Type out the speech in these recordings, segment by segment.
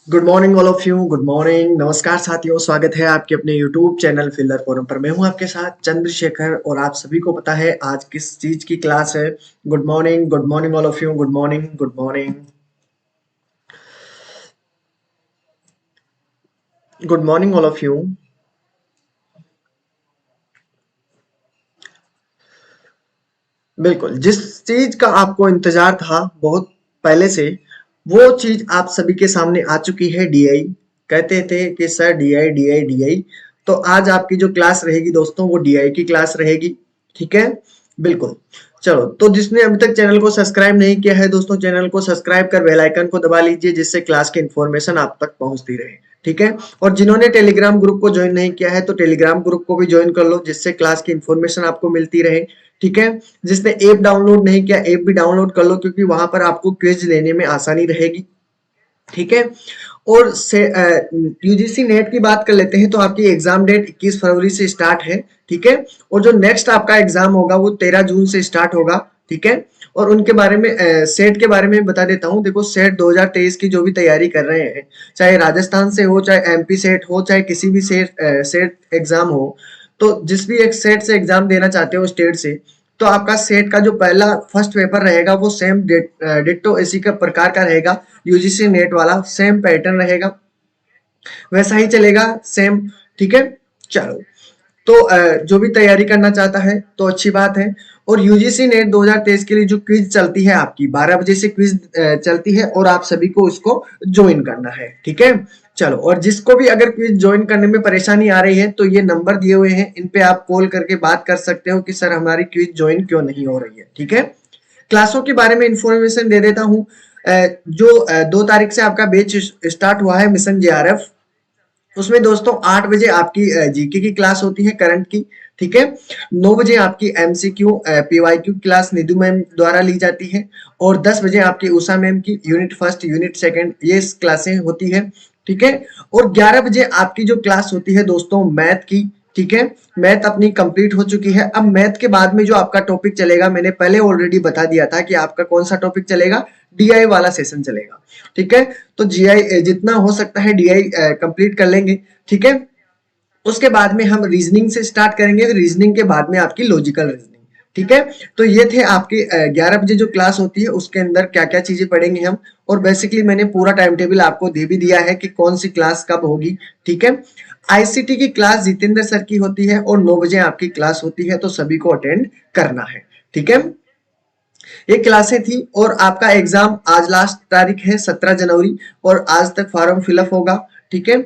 Good morning all of you. Good morning, नमस्कार साथियों। स्वागत है आपके अपने यूट्यूब चैनल फिल्डर फोरम पर। मैं हूं आपके साथ चंद्रशेखर और आप सभी को पता है आज किस चीज की क्लास है। Good morning all of you. Good morning, good morning, good morning all of you. बिल्कुल, जिस चीज का आपको इंतजार था बहुत पहले से, वो चीज आप सभी के सामने आ चुकी है। डीआई कहते थे कि सर डीआई डीआई डीआई, तो आज आपकी जो क्लास रहेगी दोस्तों वो डीआई की क्लास रहेगी। ठीक है, बिल्कुल। चलो, तो जिसने अभी तक चैनल को सब्सक्राइब नहीं किया है दोस्तों, चैनल को सब्सक्राइब कर बेल आइकन को दबा लीजिए जिससे क्लास की इंफॉर्मेशन आप तक पहुंचती रहे। ठीक है, और जिन्होंने टेलीग्राम ग्रुप को ज्वाइन नहीं किया है तो टेलीग्राम ग्रुप को भी ज्वाइन कर लो जिससे क्लास की इंफॉर्मेशन आपको मिलती रहे। ठीक है, जिसने ऐप डाउनलोड नहीं किया ऐप भी डाउनलोड कर लो क्योंकि वहां पर आपको क्विज लेने में आसानी रहेगी। ठीक है, और से यूजीसी नेट की बात कर लेते हैं तो आपकी एग्जाम डेट 21 फरवरी से स्टार्ट है। ठीक है, और जो नेक्स्ट आपका एग्जाम होगा वो 13 जून से स्टार्ट होगा। ठीक है, और उनके बारे में सेट के बारे में बता देता हूँ। देखो, सेट 2023 की जो भी तैयारी कर रहे हैं, चाहे राजस्थान से हो, चाहे एमपी सेट हो, चाहे किसी भी सेट एग्जाम हो, तो जिस भी एक सेट से एग्जाम देना चाहते हो स्टेट से, तो आपका सेट का जो पहला फर्स्ट पेपर रहेगा वो सेम डिट्टो इसी का प्रकार का रहेगा। यूजीसी नेट वाला सेम पैटर्न रहेगा, वैसा ही चलेगा सेम। ठीक है, चलो, तो जो भी तैयारी करना चाहता है तो अच्छी बात है। और यूजीसी नेट 2023 के लिए जो क्विज चलती है आपकी 12 बजे से क्विज चलती है और आप सभी को उसको ज्वाइन करना है। ठीक है, चलो, और जिसको भी अगर क्विज ज्वाइन करने में परेशानी आ रही है तो ये नंबर दिए हुए हैं, इन पे आप कॉल करके बात कर सकते हो कि सर हमारी क्विज ज्वाइन क्यों नहीं हो रही है। ठीक है, क्लासों के बारे में इंफॉर्मेशन दे देता हूँ। जो 2 तारीख से आपका बैच स्टार्ट हुआ है मिशन जेआरएफ, उसमें दोस्तों 8 बजे आपकी जीके की क्लास होती है करंट की। ठीक है, 9 बजे आपकी MCQ PYQ class Nidhu ma'am द्वारा ली जाती है, और 10 बजे आपकी उषा मैम की यूनिट फर्स्ट यूनिट सेकंड ये क्लासें होती है। ठीक है, और 11 बजे आपकी जो क्लास होती है दोस्तों मैथ की। ठीक है, मैथ अपनी कंप्लीट हो चुकी है। अब मैथ के बाद में जो आपका टॉपिक चलेगा, मैंने पहले ऑलरेडी बता दिया था कि आपका कौन सा टॉपिक चलेगा, डीआई वाला सेशन चलेगा। ठीक है, तो जीआई जितना हो सकता है डीआई कंप्लीट कर लेंगे। ठीक है, उसके बाद में हम रीजनिंग से स्टार्ट करेंगे, रीजनिंग के बाद में आपकी लॉजिकल रीजनिंग। ठीक है, तो ये थे आपके 11 बजे जो क्लास होती है उसके अंदर क्या क्या चीजें पढ़ेंगे हम, और बेसिकली मैंने पूरा टाइम टेबल आपको दे भी दिया है कि कौन सी क्लास कब होगी। ठीक है, आईसीटी की क्लास जितेंद्र सर की होती है और 9 बजे आपकी क्लास होती है, तो सभी को अटेंड करना है। ठीक है, ये क्लासें थी, और आपका एग्जाम आज लास्ट तारीख है 17 जनवरी, और आज तक फॉर्म फिलअप होगा। ठीक है,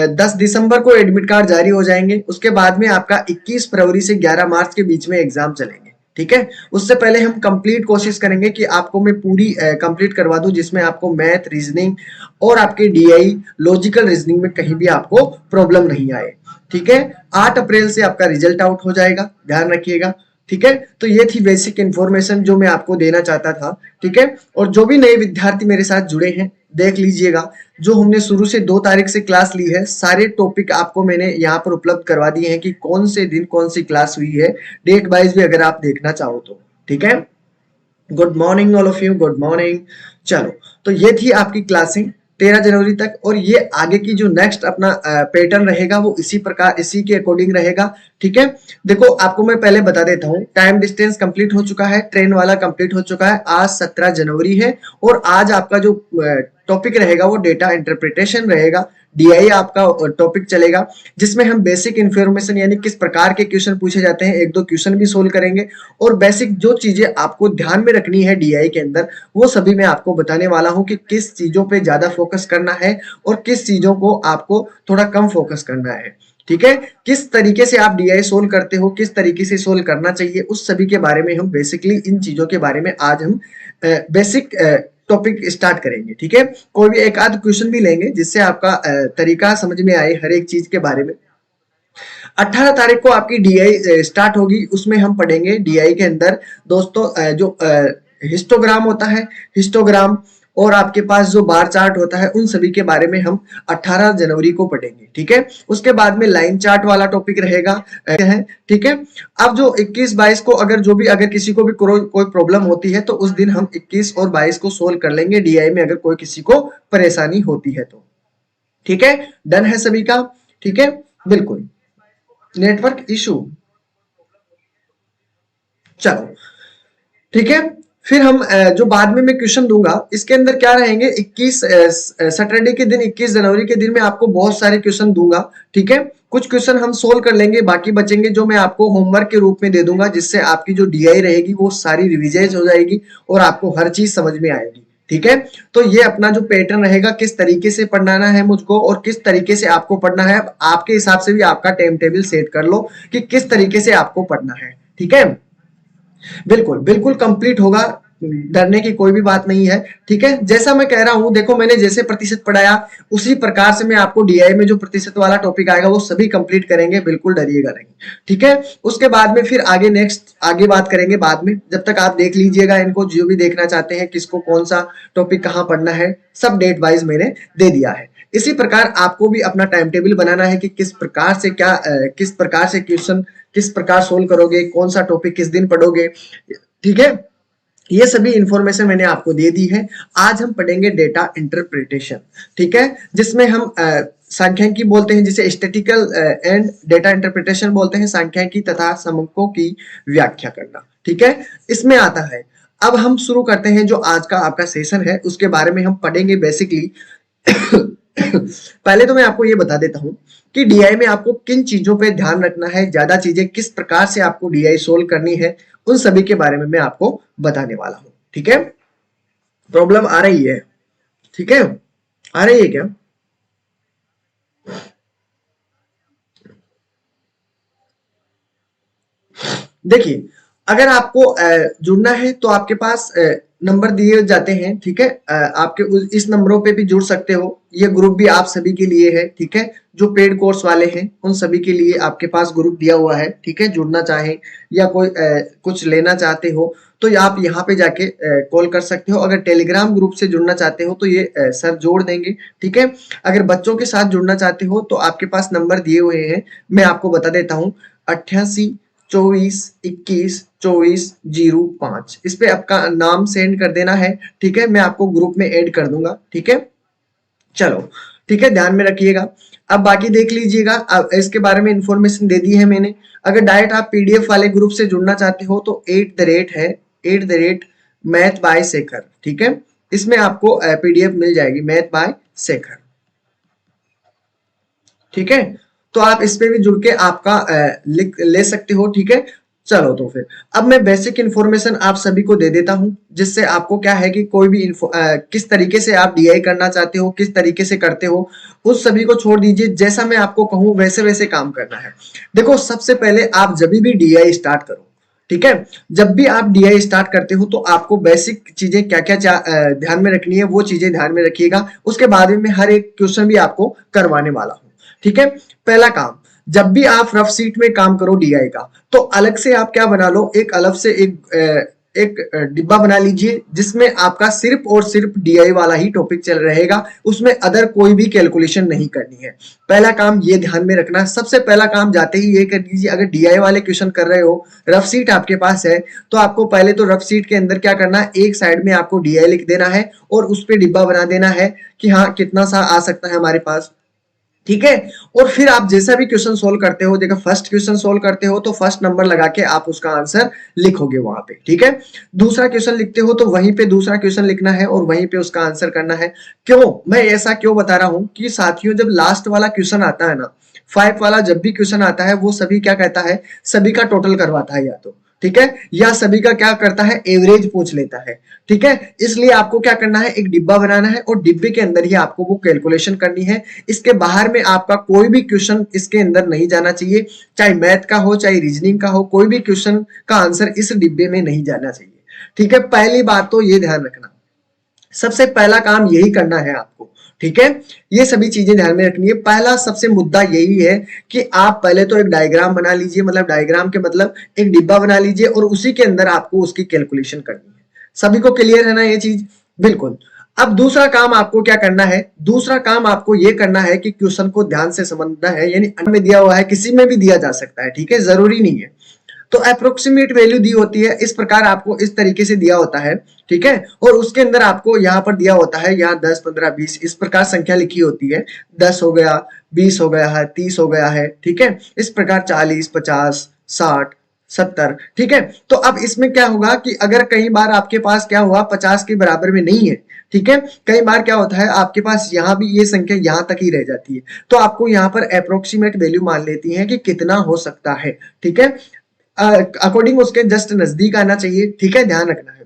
10 दिसंबर को एडमिट कार्ड जारी हो जाएंगे। उसके बाद में आपका 21 फरवरी से 11 मार्च के बीच में एग्जाम चलेंगे। ठीक है, उससे पहले हम कंप्लीट कोशिश करेंगे कि आपको मैं पूरी कंप्लीट करवा दूं जिसमें आपको मैथ, रीजनिंग और आपके डीआई लॉजिकल रीजनिंग में कहीं भी आपको प्रॉब्लम नहीं आए। ठीक है, 8 अप्रैल से आपका रिजल्ट आउट हो जाएगा, ध्यान रखिएगा। ठीक है, तो ये थी बेसिक इन्फॉर्मेशन जो मैं आपको देना चाहता था। ठीक है, और जो भी नए विद्यार्थी मेरे साथ जुड़े हैं देख लीजिएगा, जो हमने शुरू से 2 तारीख से क्लास ली है सारे टॉपिक आपको मैंने यहाँ पर उपलब्ध करवा दिए हैं कि कौन से दिन कौन सी क्लास हुई है, डेट वाइज भी अगर आप देखना चाहो तो। ठीक है, good morning all of you, good morning. चलो, तो ये थी आपकी क्लासें 13 जनवरी तक, और ये आगे की जो नेक्स्ट अपना पैटर्न रहेगा वो इसी प्रकार इसी के अकॉर्डिंग रहेगा। ठीक है, देखो आपको मैं पहले बता देता हूँ, टाइम डिस्टेंस कंप्लीट हो चुका है, ट्रेन वाला कंप्लीट हो चुका है। आज 17 जनवरी है, और आज आपका जो टॉपिक रहेगा वो डेटा इंटरप्रिटेशन रहेगा। डीआई आपका टॉपिक चलेगा जिसमें हम बेसिक इन्फॉर्मेशन यानी किस प्रकार के क्वेश्चन पूछे जाते हैं, 1-2 क्वेश्चन भी सोल्व करेंगे, और बेसिक जो चीजें आपको ध्यान में रखनी है डीआई के अंदर वो सभी मैं आपको बताने वाला हूं कि किस चीजों पे ज्यादा फोकस करना है और किस चीजों को आपको थोड़ा कम फोकस करना है। ठीक है, किस तरीके से आप डीआई सोल्व करते हो, किस तरीके से सोल्व करना चाहिए, उस सभी के बारे में हम बेसिकली इन चीजों के बारे में आज हम बेसिक टॉपिक स्टार्ट करेंगे। ठीक है, कोई भी एक आध क्वेश्चन भी लेंगे जिससे आपका तरीका समझ में आए हर एक चीज के बारे में। 18 तारीख को आपकी डीआई स्टार्ट होगी, उसमें हम पढ़ेंगे डीआई के अंदर दोस्तों जो हिस्टोग्राम होता है, हिस्टोग्राम, और आपके पास जो बार चार्ट होता है, उन सभी के बारे में हम 18 जनवरी को पढ़ेंगे। ठीक है, उसके बाद में लाइन चार्ट वाला टॉपिक रहेगा है। ठीक है, अब जो 21-22 को अगर किसी को भी कोई प्रॉब्लम होती है तो उस दिन हम 21 और 22 को सोल्व कर लेंगे डीआई में, अगर कोई किसी को परेशानी होती है तो। ठीक है, डन है सभी का? ठीक है, बिल्कुल। नेटवर्क इशू, चलो ठीक है। फिर हम जो बाद में मैं क्वेश्चन दूंगा इसके अंदर क्या रहेंगे, 21 सैटरडे के दिन 21 जनवरी के दिन मैं आपको बहुत सारे क्वेश्चन दूंगा। ठीक है, कुछ क्वेश्चन हम सोल्व कर लेंगे, बाकी बचेंगे जो मैं आपको होमवर्क के रूप में दे दूंगा, जिससे आपकी जो डीआई रहेगी वो सारी रिविजाइज हो जाएगी और आपको हर चीज समझ में आएगी। ठीक है, तो ये अपना जो पैटर्न रहेगा, किस तरीके से पढ़ना है मुझको और किस तरीके से आपको पढ़ना है, आपके हिसाब से भी आपका टाइम टेबल सेट कर लो कि किस तरीके से आपको पढ़ना है। ठीक है, बिल्कुल बिल्कुल कंप्लीट होगा, डरने की कोई भी बात नहीं है। ठीक है, जैसा मैं कह रहा हूं, देखो मैंने जैसे प्रतिशत पढ़ाया उसी प्रकार से मैं आपको डीआई में जो प्रतिशत वाला टॉपिक आएगा वो सभी कंप्लीट करेंगे, बिल्कुल डरिएगा नहीं। ठीक है, उसके बाद में फिर आगे नेक्स्ट आगे बात करेंगे बाद में, जब तक आप देख लीजिएगा इनको, जो भी देखना चाहते हैं किसको कौन सा टॉपिक कहाँ पढ़ना है, सब डेट वाइज मैंने दे दिया है। इसी प्रकार आपको भी अपना टाइम टेबल बनाना है कि किस प्रकार से क्या किस प्रकार से क्वेश्चन किस प्रकार सोल्व करोगे, कौन सा टॉपिक किस दिन पढ़ोगे। ठीक है, ये सभी इंफॉर्मेशन मैंने आपको दे दी है। आज हम पढ़ेंगे डेटा इंटरप्रिटेशन। ठीक है, जिसमें हम सांख्यिकी बोलते हैं, जिसे स्टैटिस्टिकल एंड डेटा इंटरप्रिटेशन बोलते हैं, सांख्यिकी तथा समकों की व्याख्या करना। ठीक है, इसमें आता है। अब हम शुरू करते हैं जो आज का आपका सेशन है, उसके बारे में हम पढ़ेंगे बेसिकली। पहले तो मैं आपको ये बता देता हूं कि डीआई में आपको किन चीजों पे ध्यान रखना है, ज्यादा चीजें किस प्रकार से आपको डीआई सोल्व करनी है, उन सभी के बारे में मैं आपको बताने वाला हूं। ठीक है, प्रॉब्लम आ रही है? ठीक है, आ रही है क्या? देखिए, अगर आपको जुड़ना है तो आपके पास नंबर दिए जाते हैं। ठीक है, आपके इस नंबरों पे भी जुड़ सकते हो, ये ग्रुप भी आप सभी के लिए है। ठीक है, जो पेड कोर्स वाले हैं उन सभी के लिए आपके पास ग्रुप दिया हुआ है। ठीक है, जुड़ना चाहे या कोई कुछ लेना चाहते हो तो आप यहाँ पे जाके कॉल कर सकते हो। अगर टेलीग्राम ग्रुप से जुड़ना चाहते हो तो ये सर जोड़ देंगे। ठीक है, अगर बच्चों के साथ जुड़ना चाहते हो तो आपके पास नंबर दिए हुए हैं, मैं आपको बता देता हूँ। 88 24 21 24 05, इस पे आपका नाम सेंड कर देना है। ठीक है, मैं आपको ग्रुप में ऐड कर दूंगा। ठीक है, चलो ठीक है, ध्यान में रखिएगा। अब बाकी देख लीजिएगा, अब इसके बारे में इंफॉर्मेशन दे दी है मैंने। अगर डायरेक्ट आप पीडीएफ वाले ग्रुप से जुड़ना चाहते हो तो @ है, मैथ बाय शेखर। ठीक है, इसमें आपको पीडीएफ मिल जाएगी, मैथ बाय शेखर। ठीक है, तो आप इस पे भी जुड़ के आपका लिख ले सकते हो। ठीक है, चलो तो फिर अब मैं बेसिक इन्फॉर्मेशन आप सभी को दे देता हूं, जिससे आपको क्या है कि कोई भी किस तरीके से आप डीआई करना चाहते हो, किस तरीके से करते हो, उस सभी को छोड़ दीजिए। जैसा मैं आपको कहूं वैसे वैसे काम करना है। देखो, सबसे पहले आप जब भी डीआई स्टार्ट करो, ठीक है, जब भी आप डीआई स्टार्ट करते हो तो आपको बेसिक चीजें क्या क्या ध्यान में रखनी है वो चीजें ध्यान में रखिएगा। उसके बाद में मैं हर एक क्वेश्चन भी आपको करवाने वाला हूं। ठीक है, पहला काम, जब भी आप रफ सीट में काम करो डीआई का, तो अलग से आप क्या बना लो, एक अलग से एक डिब्बा बना लीजिए, जिसमें आपका सिर्फ और सिर्फ डीआई वाला ही टॉपिक चल रहेगा, उसमें अदर कोई भी कैलकुलेशन नहीं करनी है। पहला काम ये ध्यान में रखना। सबसे पहला काम जाते ही ये कर दीजिए, अगर डीआई वाले क्वेश्चन कर रहे हो, रफ सीट आपके पास है, तो आपको पहले तो रफ सीट के अंदर क्या करना है, एक साइड में आपको डीआई लिख देना है और उस पर डिब्बा बना देना है कि हाँ कितना सा आ सकता है हमारे पास। ठीक है, और फिर आप जैसा भी क्वेश्चन सोल्व करते हो, देखो फर्स्ट क्वेश्चन सोल्व करते हो तो फर्स्ट नंबर लगा के आप उसका आंसर लिखोगे वहां पे। ठीक है, दूसरा क्वेश्चन लिखते हो तो वहीं पे दूसरा क्वेश्चन लिखना है और वहीं पे उसका आंसर करना है। क्यों मैं ऐसा क्यों बता रहा हूं कि साथियों, जब लास्ट वाला क्वेश्चन आता है ना, 5 वाला जब भी क्वेश्चन आता है, वो सभी क्या कहता है, सभी का टोटल करवाता है या तो, ठीक है, या सभी का क्या करता है, एवरेज पूछ लेता है। ठीक है, इसलिए आपको क्या करना है, एक डिब्बा बनाना है और डिब्बे के अंदर ही आपको वो कैलकुलेशन करनी है। इसके बाहर में आपका कोई भी क्वेश्चन इसके अंदर नहीं जाना चाहिए, चाहे मैथ का हो चाहे रीजनिंग का हो, कोई भी क्वेश्चन का आंसर इस डिब्बे में नहीं जाना चाहिए। ठीक है, पहली बात तो ये ध्यान रखना, सबसे पहला काम यही करना है आपको। ठीक है, ये सभी चीजें ध्यान में रखनी है। पहला सबसे मुद्दा यही है कि आप पहले तो एक डायग्राम बना लीजिए, मतलब डायग्राम के मतलब एक डिब्बा बना लीजिए और उसी के अंदर आपको उसकी कैलकुलेशन करनी है। सभी को क्लियर है ना ये चीज? बिल्कुल। अब दूसरा काम आपको क्या करना है, दूसरा काम आपको ये करना है कि क्वेश्चन को ध्यान से समझना है, यानी में दिया हुआ है, किसी में भी दिया जा सकता है। ठीक है, जरूरी नहीं है। तो अप्रोक्सीमेट वैल्यू दी होती है इस प्रकार, आपको इस तरीके से दिया होता है, ठीक है। और उसके अंदर आपको यहाँ पर दिया होता है, यहाँ 10 15 20 इस प्रकार संख्या लिखी होती है। 10 हो गया, 20 हो गया है, 30 हो गया है, ठीक है। इस प्रकार 40 50 60 70, ठीक है। तो अब इसमें क्या होगा कि अगर कई बार आपके पास क्या हुआ 50 के बराबर में नहीं है, ठीक है। कई बार क्या होता है आपके पास यहाँ भी ये संख्या यहाँ तक ही रह जाती है, तो आपको यहाँ पर अप्रोक्सीमेट वैल्यू मान लेती है कि कितना हो सकता है, ठीक है। अकॉर्डिंग उसके जस्ट नजदीक आना चाहिए, ठीक है, ध्यान रखना है।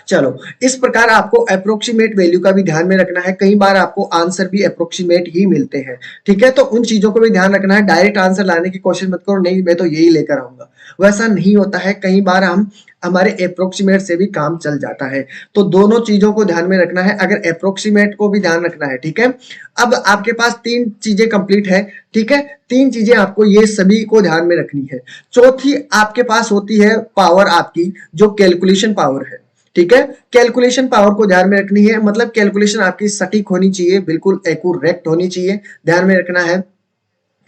चलो, इस प्रकार आपको अप्रोक्सीमेट वैल्यू का भी ध्यान में रखना है। कई बार आपको आंसर भी अप्रोक्सीमेट ही मिलते हैं, ठीक है। तो उन चीजों को भी ध्यान रखना है। डायरेक्ट आंसर लाने की कोशिश मत करो, नहीं मैं तो यही लेकर आऊंगा, वैसा नहीं होता है। कई बार हम हमारे अप्रोक्सीमेट से भी काम चल जाता है, तो दोनों चीजों को ध्यान में रखना है, अगर अप्रोक्सीमेट को भी ध्यान रखना है, ठीक है। अब आपके पास तीन चीजें कंप्लीट है, ठीक है। तीन चीजें आपको ये सभी को ध्यान में रखनी है। चौथी आपके पास होती है पावर आपकी, जो कैलकुलेशन पावर है, ठीक है। कैलकुलेशन पावर को ध्यान में रखनी है, मतलब कैलकुलेशन आपकी सटीक होनी चाहिए, बिल्कुल एक्यूरेट होनी चाहिए, ध्यान में रखना है।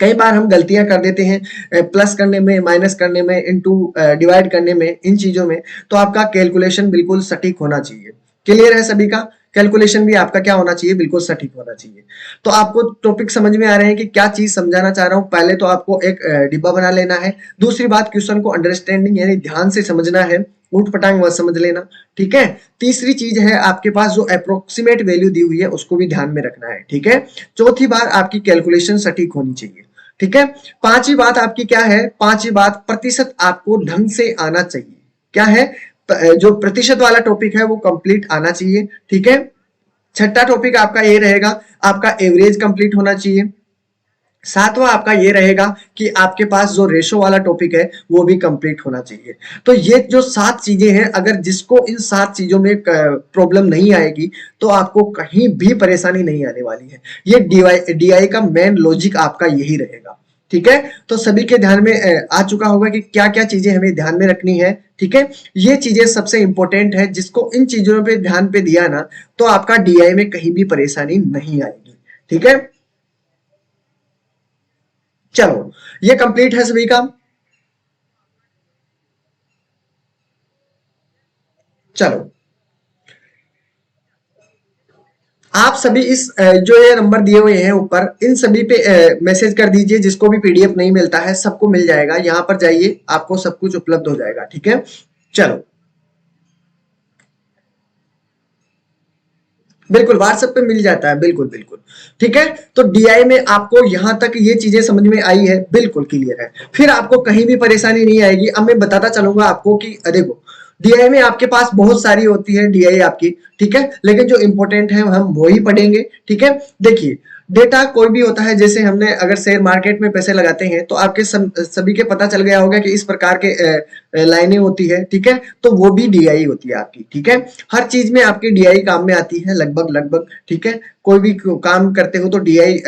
कई बार हम गलतियां कर देते हैं प्लस करने में, माइनस करने में, इनटू डिवाइड करने में, इन चीजों में। तो आपका कैलकुलेशन बिल्कुल सटीक होना चाहिए। क्लियर है सभी का? कैलकुलेशन भी आपका क्या होना चाहिए, बिल्कुल सटीक होना चाहिए। तो आपको टॉपिक समझ में आ रहे हैं कि क्या चीज समझाना चाह रहा हूं। पहले तो आपको एक डिब्बा बना लेना है। दूसरी बात, क्वेश्चन को अंडरस्टैंडिंग यानी ध्यान से समझना है, ऊट पटांग मत समझ लेना, ठीक है। तीसरी चीज है आपके पास जो अप्रोक्सीमेट वैल्यू दी हुई है उसको भी ध्यान में रखना है, ठीक है। चौथी बात आपकी कैलकुलेशन सटीक होनी चाहिए, ठीक है। पांचवी बात आपकी क्या है, पांचवी बात प्रतिशत आपको ढंग से आना चाहिए। क्या है, जो प्रतिशत वाला टॉपिक है वो कंप्लीट आना चाहिए, ठीक है। छठा टॉपिक आपका ये रहेगा, आपका एवरेज कंप्लीट होना चाहिए। सातवां आपका ये रहेगा कि आपके पास जो रेशो वाला टॉपिक है वो भी कंप्लीट होना चाहिए। तो ये जो 7 चीजें हैं, अगर जिसको इन 7 चीजों में प्रॉब्लम नहीं आएगी तो आपको कहीं भी परेशानी नहीं आने वाली है। ये डीआई का मेन लॉजिक आपका यही रहेगा, ठीक है। तो सभी के ध्यान में आ चुका होगा कि क्या क्या चीजें हमें ध्यान में रखनी है, ठीक है। ये चीजें सबसे इंपॉर्टेंट है, जिसको इन चीजों पे ध्यान पे दिया ना तो आपका डीआई में कहीं भी परेशानी नहीं आएगी, ठीक है। चलो, ये कंप्लीट है सभी का। चलो, आप सभी इस जो ये नंबर दिए हुए हैं ऊपर, इन सभी पे मैसेज कर दीजिए। जिसको भी पीडीएफ नहीं मिलता है सबको मिल जाएगा, यहाँ पर जाइए आपको सब कुछ उपलब्ध हो जाएगा, ठीक है। चलो, बिल्कुल व्हाट्सएप पे मिल जाता है, बिल्कुल बिल्कुल, ठीक है। तो डीआई में आपको यहां तक ये चीजें समझ में आई है, बिल्कुल क्लियर है, फिर आपको कहीं भी परेशानी नहीं आएगी। अब मैं बताता चलूंगा आपको कि देखो, डीआई में आपके पास बहुत सारी होती है डीआई आपकी, ठीक है, लेकिन जो इंपॉर्टेंट है हम वो ही पढ़ेंगे, ठीक है। देखिए, डेटा कोई भी होता है, जैसे हमने अगर शेयर मार्केट में पैसे लगाते हैं तो आपके सभी के पता चल गया होगा कि इस प्रकार के लाइनें होती है, ठीक है। तो वो भी डीआई होती है आपकी, ठीक है। हर चीज में आपकी डीआई काम में आती है लगभग लगभग, ठीक है। कोई भी काम करते हो तो डीआई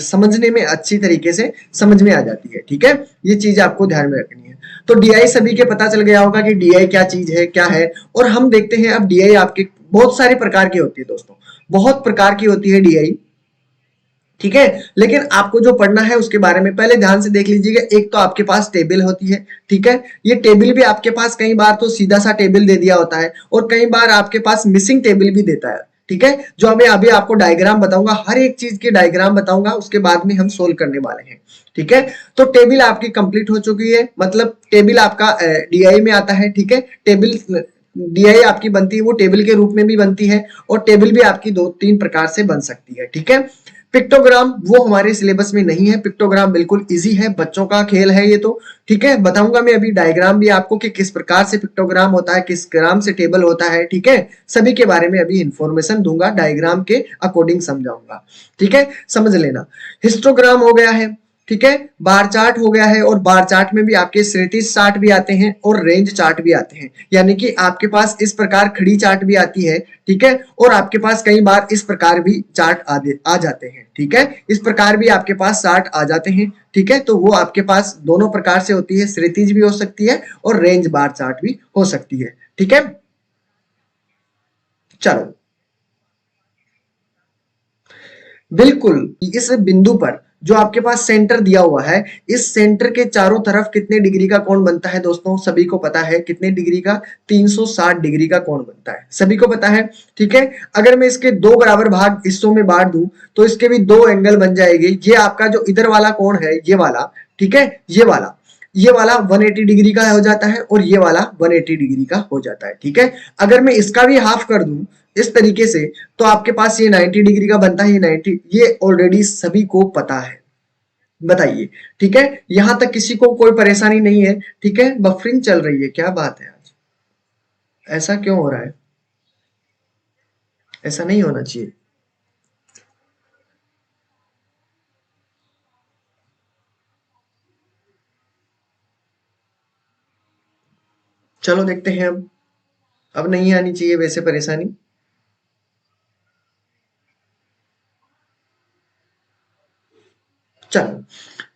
समझने में अच्छी तरीके से समझ में आ जाती है, ठीक है। ये चीज आपको ध्यान में रखनी है। तो डीआई सभी के पता चल गया होगा कि डीआई क्या चीज है, क्या है। और हम देखते हैं अब डीआई आपके बहुत सारे प्रकार की होती है दोस्तों, बहुत प्रकार की होती है डीआई, ठीक है। लेकिन आपको जो पढ़ना है उसके बारे में पहले ध्यान से देख लीजिएगा। एक तो आपके पास टेबल होती है, ठीक है। ये टेबल भी आपके पास कई बार तो सीधा सा टेबल दे दिया होता है और कई बार आपके पास मिसिंग टेबल भी देता है, ठीक है। जो मैं अभी आपको डायग्राम बताऊंगा, हर एक चीज के डायग्राम बताऊंगा, उसके बाद में हम सोल्व करने वाले हैं, ठीक है। तो टेबल आपकी कंप्लीट हो चुकी है, मतलब टेबल आपका डीआई में आता है, ठीक है। टेबल डीआई आपकी बनती है वो टेबल के रूप में भी बनती है, और टेबल भी आपकी दो तीन प्रकार से बन सकती है, ठीक है। पिक्टोग्राम वो हमारे सिलेबस में नहीं है, पिक्टोग्राम बिल्कुल इजी है, बच्चों का खेल है ये तो, ठीक है। बताऊंगा मैं अभी डायग्राम भी आपको कि किस प्रकार से पिक्टोग्राम होता है, किस ग्राम से टेबल होता है, ठीक है। सभी के बारे में अभी इंफॉर्मेशन दूंगा, डायग्राम के अकॉर्डिंग समझाऊंगा, ठीक है, समझ लेना। हिस्टोग्राम हो गया है, ठीक है। बार चार्ट हो गया है, और बार चार्ट में भी आपके क्षैतिज चार्ट भी आते हैं और रेंज चार्ट भी आते हैं, यानी कि आपके पास इस प्रकार खड़ी चार्ट भी आती है, ठीक है। और आपके पास कई बार इस प्रकार भी चार्ट आ जाते हैं, ठीक है। इस प्रकार भी आपके पास चार्ट आ जाते हैं, ठीक है। तो वो आपके पास दोनों प्रकार से होती है, क्षैतिज भी हो सकती है और रेंज बार चार्ट भी हो सकती है, ठीक है। चलो, बिल्कुल इस बिंदु पर जो आपके पास सेंटर दिया हुआ है, इस सेंटर के चारों तरफ कितने डिग्री का कोण बनता है दोस्तों? सभी को पता है कितने डिग्री का? 360 डिग्री का कोण बनता है, सभी को पता है। ठीक है, अगर मैं इसके दो बराबर भाग हिस्सों में बांट दूं तो इसके भी दो एंगल बन जाएंगे। ये आपका जो इधर वाला कोण है, ये वाला, ठीक है, ये वाला 180 डिग्री का हो जाता है और ये वाला 180 डिग्री का हो जाता है। ठीक है, अगर मैं इसका भी हाफ कर दूं इस तरीके से तो आपके पास ये 90 डिग्री का बनता है। ये 90, ये ऑलरेडी सभी को पता है, बताइए। ठीक है, यहां तक किसी को कोई परेशानी नहीं है? ठीक है, बफरिंग चल रही है, क्या बात है आज, ऐसा क्यों हो रहा है? ऐसा नहीं होना चाहिए। चलो देखते हैं अब नहीं आनी चाहिए वैसे परेशानी। चलो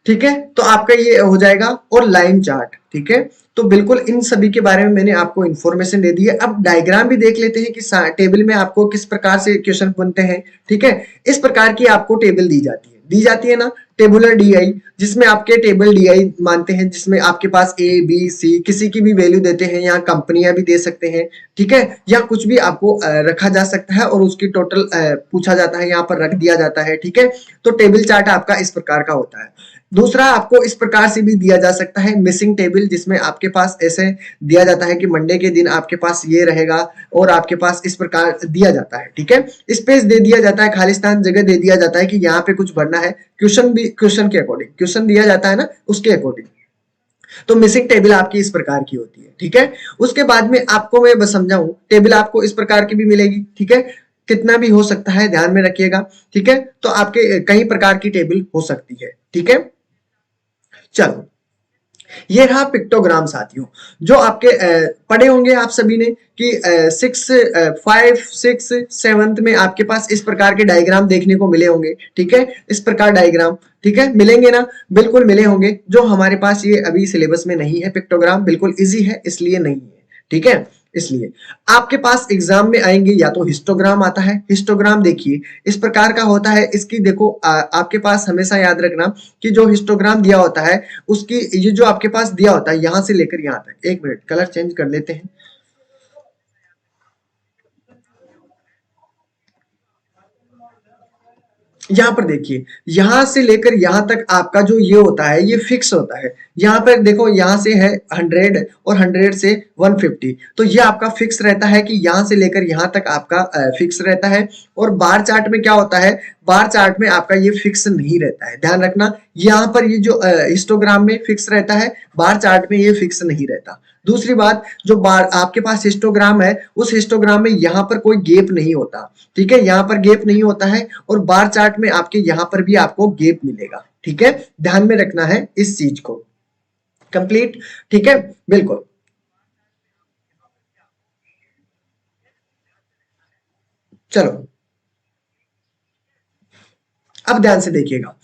ठीक है, तो आपका ये हो जाएगा। और लाइन चार्ट, ठीक है, तो बिल्कुल इन सभी के बारे में मैंने आपको इन्फॉर्मेशन दे दी है। अब डायग्राम भी देख लेते हैं कि टेबल में आपको किस प्रकार से क्वेश्चन बनते हैं। ठीक है, इस प्रकार की आपको टेबल दी जाती है ना, टेबुलर डीआई, जिसमें आपके टेबल डीआई मानते हैं, जिसमें आपके पास ए बी सी किसी की भी वैल्यू देते हैं, यहाँ कंपनियां भी दे सकते हैं। ठीक है, या कुछ भी आपको रखा जा सकता है और उसकी टोटल पूछा जाता है, यहाँ पर रख दिया जाता है। ठीक है, तो टेबल चार्ट आपका इस प्रकार का होता है। दूसरा आपको इस प्रकार से भी दिया जा सकता है मिसिंग टेबल, जिसमें आपके पास ऐसे दिया जाता है कि मंडे के दिन आपके पास ये रहेगा और आपके पास इस प्रकार दिया जाता है। ठीक है, स्पेस दे दिया जाता है, खालिस्तान जगह दे दिया जाता है कि यहाँ पे कुछ भरना है, क्वेश्चन भी क्वेश्चन के अकॉर्डिंग क्वेश्चन दिया जाता है ना, उसके अकॉर्डिंग। तो मिसिंग टेबल आपकी इस प्रकार की होती है। ठीक है, उसके बाद में आपको मैं बस समझाऊं, टेबल आपको इस प्रकार की भी मिलेगी। ठीक है, कितना भी हो सकता है, ध्यान में रखिएगा। ठीक है, तो आपके कई प्रकार की टेबल हो सकती है। ठीक है, चलो ये रहा पिक्टोग्राम साथियों, जो आपके पढ़े होंगे आप सभी ने कि 5, 6, 7 में आपके पास इस प्रकार के डायग्राम देखने को मिले होंगे। ठीक है, इस प्रकार डायग्राम, ठीक है, मिलेंगे ना, बिल्कुल मिले होंगे। जो हमारे पास ये अभी सिलेबस में नहीं है पिक्टोग्राम, बिल्कुल इजी है इसलिए नहीं है। ठीक है, इसलिए आपके पास एग्जाम में आएंगे या तो हिस्टोग्राम आता है। हिस्टोग्राम देखिए इस प्रकार का होता है, इसकी देखो आपके पास हमेशा याद रखना कि जो हिस्टोग्राम दिया होता है उसकी ये जो आपके पास दिया होता है यहां से लेकर यहां तक, एक मिनट कलर चेंज कर लेते हैं। यहाँ पर देखिए, यहां से लेकर यहां तक आपका जो ये होता है ये फिक्स होता है। यहाँ पर देखो, यहाँ से है 100 और 100 से 150, तो ये आपका फिक्स रहता है कि यहाँ से लेकर यहाँ तक आपका फिक्स रहता है। और बार चार्ट में क्या होता है, बार चार्ट में आपका ये फिक्स नहीं रहता है, ध्यान रखना। यहाँ पर ये जो हिस्टोग्राम में फिक्स रहता है, बार चार्ट में ये फिक्स नहीं रहता। दूसरी बात, जो बार आपके पास हिस्टोग्राम है उस हिस्टोग्राम में यहाँ पर कोई गैप नहीं होता। ठीक है, यहाँ पर गैप नहीं होता है और बार चार्ट में आपके यहाँ पर भी आपको गैप मिलेगा। ठीक है, ध्यान में रखना है इस चीज को। कंप्लीट, ठीक है, बिल्कुल। चलो अब ध्यान से देखिएगा,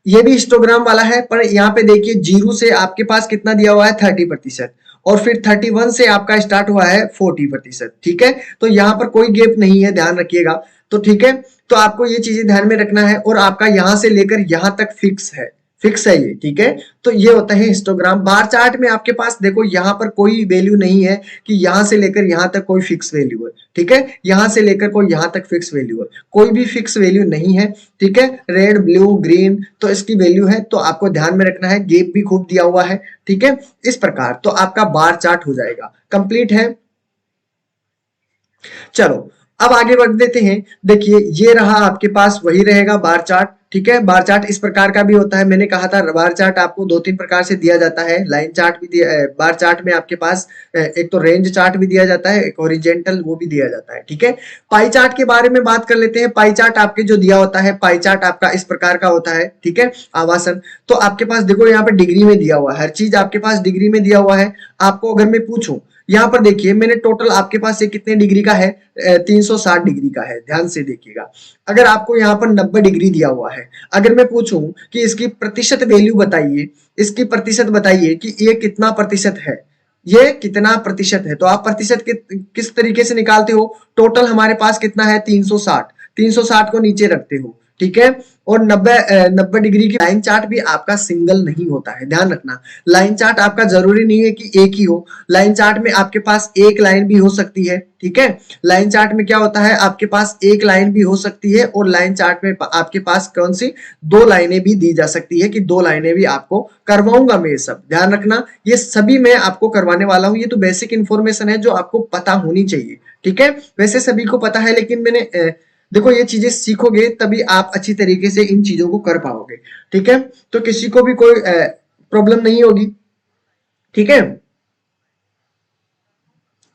ये भी हिस्टोग्राम वाला है, पर यहाँ पे देखिए जीरो से आपके पास कितना दिया हुआ है, 30%, और फिर 31 से आपका स्टार्ट हुआ है 40%। ठीक है, तो यहाँ पर कोई गैप नहीं है, ध्यान रखिएगा। तो ठीक है, तो आपको ये चीजें ध्यान में रखना है। और आपका यहाँ से लेकर यहाँ तक फिक्स है, फिक्स है ये। ठीक है, तो ये होता है हिस्टोग्राम। बार चार्ट में आपके पास देखो यहाँ पर कोई वैल्यू नहीं है कि यहाँ से लेकर यहाँ तक कोई फिक्स वैल्यू है। ठीक है, यहाँ से लेकर कोई यहाँ तक फिक्स वैल्यू है, कोई भी फिक्स वैल्यू नहीं है। ठीक है, रेड ब्लू ग्रीन तो इसकी वैल्यू है, तो आपको ध्यान में रखना है। गैप भी खूब दिया हुआ है। ठीक है, इस प्रकार तो आपका बार चार्ट हो जाएगा। कंप्लीट है। चलो अब आगे बढ़ देते हैं। देखिए ये रहा आपके पास, वही रहेगा बार चार्ट। ठीक है, बार चार्ट इस प्रकार का भी होता है। मैंने कहा था बार चार्ट आपको दो तीन प्रकार से दिया जाता है। लाइन चार्ट भी दिया, बार चार्ट में आपके पास एक तो रेंज चार्ट भी दिया जाता है, एक ओरिजेंटल वो भी दिया जाता है। ठीक है, पाई चार्ट के बारे में बात कर लेते हैं। पाई चार्ट आपके जो दिया होता है, पाई चार्ट आपका इस प्रकार का होता है। ठीक है, आवासन तो आपके पास देखो यहाँ पे डिग्री में दिया हुआ है, हर चीज आपके पास डिग्री में दिया हुआ है। आपको अगर मैं पूछूं, यहाँ पर देखिए मैंने टोटल आपके पास ये कितने डिग्री का है, 360 डिग्री का है। ध्यान से देखिएगा, अगर आपको यहाँ पर 90 डिग्री दिया हुआ है, अगर मैं पूछूं कि इसकी प्रतिशत वैल्यू बताइए, इसकी प्रतिशत बताइए कि ये कितना प्रतिशत है, ये कितना प्रतिशत है, तो आप प्रतिशत किस तरीके से निकालते हो? टोटल हमारे पास कितना है, 360, 360 को नीचे रखते हो। ठीक है। और 90 डिग्री की लाइन चार्ट भी आपका सिंगल नहीं होता है, ध्यान रखना। लाइन चार्ट आपका जरूरी नहीं है कि एक ही हो, लाइन चार्ट में आपके पास एक लाइन भी हो सकती है, ठीक है। लाइन चार्ट में क्या होता है, आपके पास एक लाइन भी हो सकती है और लाइन चार्ट में आपके पास कौन सी दो लाइनें भी दी जा सकती है, कि दो लाइनें भी आपको करवाऊंगा मैं। ये सब ध्यान रखना, ये सभी मैं आपको करवाने वाला हूं। ये तो बेसिक इंफॉर्मेशन है जो आपको पता होनी चाहिए, ठीक है। वैसे सभी को पता है, लेकिन मैंने देखो ये चीजें सीखोगे तभी आप अच्छी तरीके से इन चीजों को कर पाओगे, ठीक है। तो किसी को भी कोई प्रॉब्लम नहीं होगी, ठीक है।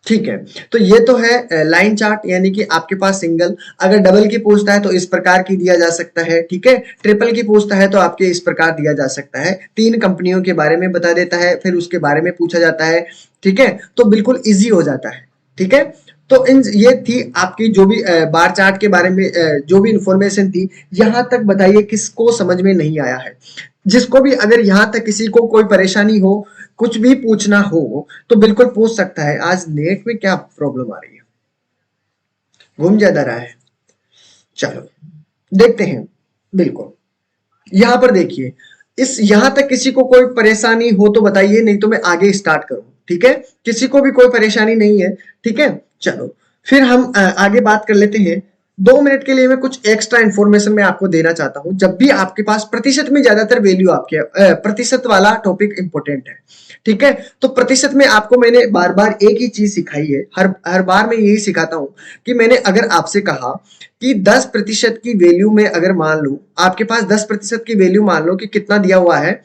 ठीक है, तो ये तो है लाइन चार्ट, यानी कि आपके पास सिंगल, अगर डबल की पूछता है तो इस प्रकार की दिया जा सकता है, ठीक है। ट्रिपल की पूछता है तो आपके इस प्रकार दिया जा सकता है। तीन कंपनियों के बारे में बता देता है, फिर उसके बारे में पूछा जाता है, ठीक है। तो बिल्कुल इजी हो जाता है, ठीक है। तो इन ये थी आपकी जो भी बार चार्ट के बारे में जो भी इंफॉर्मेशन थी। यहां तक बताइए किसको समझ में नहीं आया है। जिसको भी अगर यहां तक किसी को कोई परेशानी हो, कुछ भी पूछना हो तो बिल्कुल पूछ सकता है। आज नेट में क्या प्रॉब्लम आ रही है, घूम ज्यादा रहा है। चलो देखते हैं, बिल्कुल यहां पर देखिए, इस यहां तक किसी को कोई परेशानी हो तो बताइए, नहीं तो मैं आगे स्टार्ट करूं, ठीक है। किसी को भी कोई परेशानी नहीं है, ठीक है। चलो फिर हम आगे बात कर लेते हैं। 2 मिनट के लिए मैं कुछ एक्स्ट्रा इंफॉर्मेशन मैं आपको देना चाहता हूं। जब भी आपके पास प्रतिशत में ज्यादातर वैल्यू आपके प्रतिशत वाला टॉपिक इंपॉर्टेंट है, ठीक है। तो प्रतिशत में आपको मैंने बार बार एक ही चीज सिखाई है, हर हर बार मैं यही सिखाता हूं कि मैंने अगर आपसे कहा कि 10% की वैल्यू में अगर मान लो आपके पास 10% की वैल्यू, मान लो कि कितना दिया हुआ है,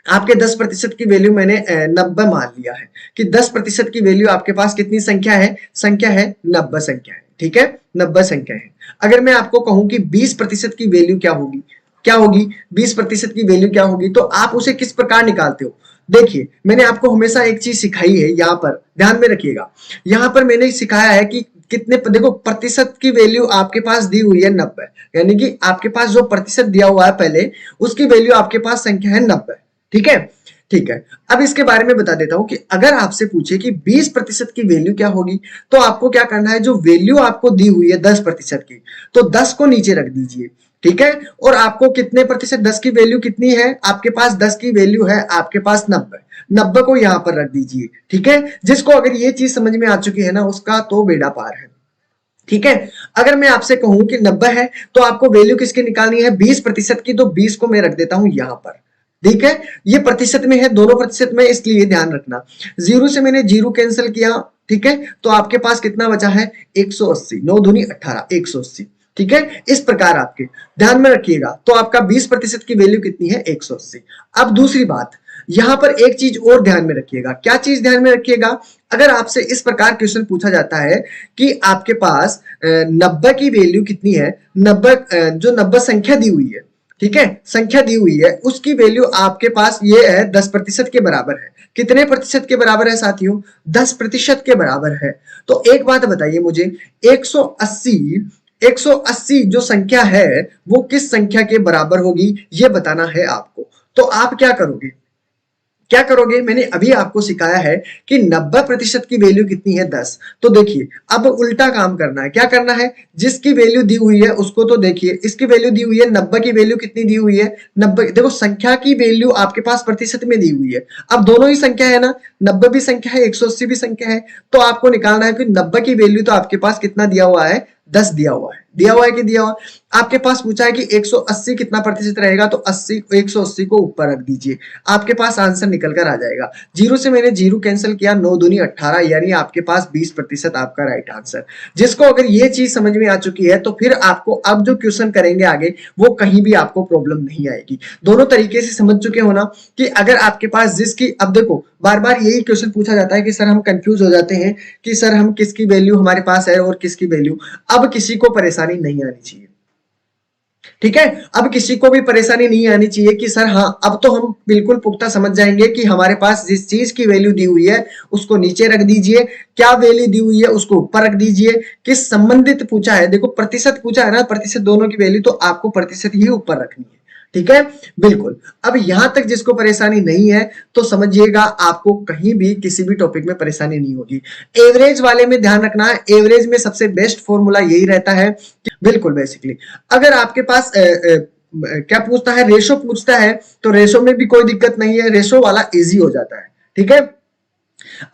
आपके 10% की वैल्यू मैंने 90 मान लिया है, कि 10% की वैल्यू आपके पास कितनी संख्या है, संख्या है 90 संख्या है, ठीक है। 90 संख्या है। अगर मैं आपको कहूं कि 20% की वैल्यू क्या होगी, क्या होगी 20% की वैल्यू क्या होगी, तो आप उसे किस प्रकार निकालते हो। देखिए मैंने आपको हमेशा एक चीज सिखाई है, यहां पर ध्यान में रखिएगा। यहां पर मैंने सिखाया है कि कितने, देखो प्रतिशत की वैल्यू आपके पास दी हुई है 90, यानी कि आपके पास जो प्रतिशत दिया हुआ है पहले, उसकी वैल्यू आपके पास संख्या है 90, ठीक है। ठीक है, अब इसके बारे में बता देता हूं कि अगर आपसे पूछे कि 20% की वैल्यू क्या होगी, तो आपको क्या करना है, जो वैल्यू आपको दी हुई है 10% की, तो 10 को नीचे रख दीजिए, ठीक है। और आपको कितने प्रतिशत, 10 की वैल्यू कितनी है आपके पास, 10 की वैल्यू है आपके पास 90, 90 को यहां पर रख दीजिए, ठीक है। जिसको अगर ये चीज समझ में आ चुकी है ना, उसका तो बेड़ा पार है, ठीक है। अगर मैं आपसे कहूं कि 90 है तो आपको वैल्यू किसकी निकालनी है, 20% की, तो 20 को मैं रख देता हूं यहां पर, ठीक है। ये प्रतिशत में है, दोनों प्रतिशत में, इसलिए ध्यान रखना। जीरो से मैंने जीरो कैंसिल किया, ठीक है। तो आपके पास कितना बचा है, 180, 9 दूनी 18, 180, ठीक है। इस प्रकार आपके ध्यान में रखिएगा। तो आपका 20% की वैल्यू कितनी है, 180। अब दूसरी बात, यहां पर एक चीज और ध्यान में रखिएगा। क्या चीज ध्यान में रखिएगा, अगर आपसे इस प्रकार क्वेश्चन पूछा जाता है कि आपके पास 90 की वैल्यू कितनी है, 90 जो 90 संख्या दी हुई है, ठीक है, संख्या दी हुई है, उसकी वैल्यू आपके पास ये है 10% के बराबर है। कितने प्रतिशत के बराबर है साथियों, 10% के बराबर है। तो एक बात बताइए मुझे, 180 180 जो संख्या है वो किस संख्या के बराबर होगी, ये बताना है आपको। तो आप क्या करोगे, क्या करोगे, मैंने अभी आपको सिखाया है कि 90% की वैल्यू कितनी है, 10। तो देखिए अब उल्टा काम करना है, क्या करना है, जिसकी वैल्यू दी हुई है उसको, तो देखिए इसकी वैल्यू दी हुई है 90, की वैल्यू कितनी दी हुई है 90, देखो संख्या की वैल्यू आपके पास प्रतिशत में दी हुई है। अब दोनों ही संख्या है ना, 90 भी संख्या है, 180 भी संख्या है। तो आपको निकालना है कि 90 की वैल्यू तो आपके पास कितना दिया हुआ है, 10 दिया हुआ है, दिया हुआ है कि दिया हुआ। आपके पास पूछा है कि 180 कितना प्रतिशत रहेगा, तो 80, 180 को ऊपर रख दीजिए, आपके पास आंसर निकल कर आ जाएगा। जीरो से मैंने जीरो कैंसिल किया, 9 दूनी 18, यानी आपके पास 20% आपका राइट आंसर। जिसको अगर ये चीज समझ में आ चुकी है तो फिर आपको अब जो क्वेश्चन करेंगे आगे, वो कहीं भी आपको प्रॉब्लम नहीं आएगी। दोनों तरीके से समझ चुके हो ना, कि अगर आपके पास जिसकी, अब देखो बार बार यही क्वेश्चन पूछा जाता है कि सर हम कंफ्यूज हो जाते हैं कि सर हम किसकी वैल्यू हमारे पास है और किसकी वैल्यू। अब किसी को परेशानी नहीं आनी चाहिए, ठीक है। अब किसी को भी परेशानी नहीं आनी चाहिए कि सर हाँ अब तो हम बिल्कुल पुख्ता समझ जाएंगे कि हमारे पास जिस चीज की वैल्यू दी हुई है उसको नीचे रख दीजिए, क्या वैल्यू दी हुई है उसको ऊपर रख दीजिए। किस संबंधित पूछा है, देखो प्रतिशत पूछा है ना, प्रतिशत दोनों की वैल्यू, तो आपको प्रतिशत ही ऊपर रखनी है, ठीक है, बिल्कुल। अब यहां तक जिसको परेशानी नहीं है तो समझिएगा आपको कहीं भी किसी भी टॉपिक में परेशानी नहीं होगी। एवरेज वाले में ध्यान रखना है, एवरेज में सबसे बेस्ट फॉर्मूला यही रहता है कि बिल्कुल बेसिकली अगर आपके पास क्या पूछता है, रेशो पूछता है, तो रेशो में भी कोई दिक्कत नहीं है, रेशो वाला इजी हो जाता है। ठीक है,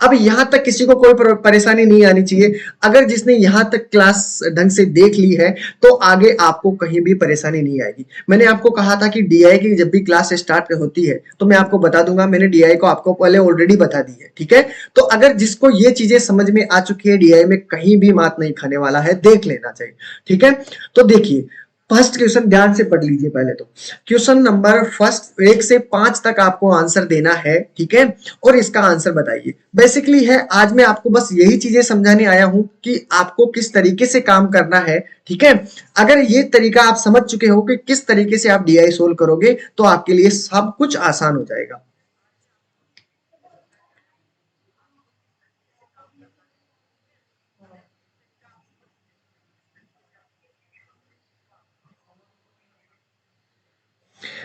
अब यहां तक किसी को कोई परेशानी नहीं आनी चाहिए। अगर जिसने यहां तक क्लास ढंग से देख ली है तो आगे आपको कहीं भी परेशानी नहीं आएगी। मैंने आपको कहा था कि डीआई की जब भी क्लास स्टार्ट होती है तो मैं आपको बता दूंगा, मैंने डीआई को आपको पहले ऑलरेडी बता दी है। ठीक है, तो अगर जिसको ये चीजें समझ में आ चुकी है, डीआई में कहीं भी मात नहीं खाने वाला है, देख लेना चाहिए। ठीक है, तो देखिए फर्स्ट क्वेश्चन ध्यान से पढ़ लीजिए। पहले तो क्वेश्चन नंबर फर्स्ट 1 से 5 तक आपको आंसर देना है। ठीक है, और इसका आंसर बताइए। बेसिकली है, आज मैं आपको बस यही चीजें समझाने आया हूं कि आपको किस तरीके से काम करना है। ठीक है, अगर ये तरीका आप समझ चुके हो कि किस तरीके से आप डीआई सोल्व करोगे तो आपके लिए सब कुछ आसान हो जाएगा।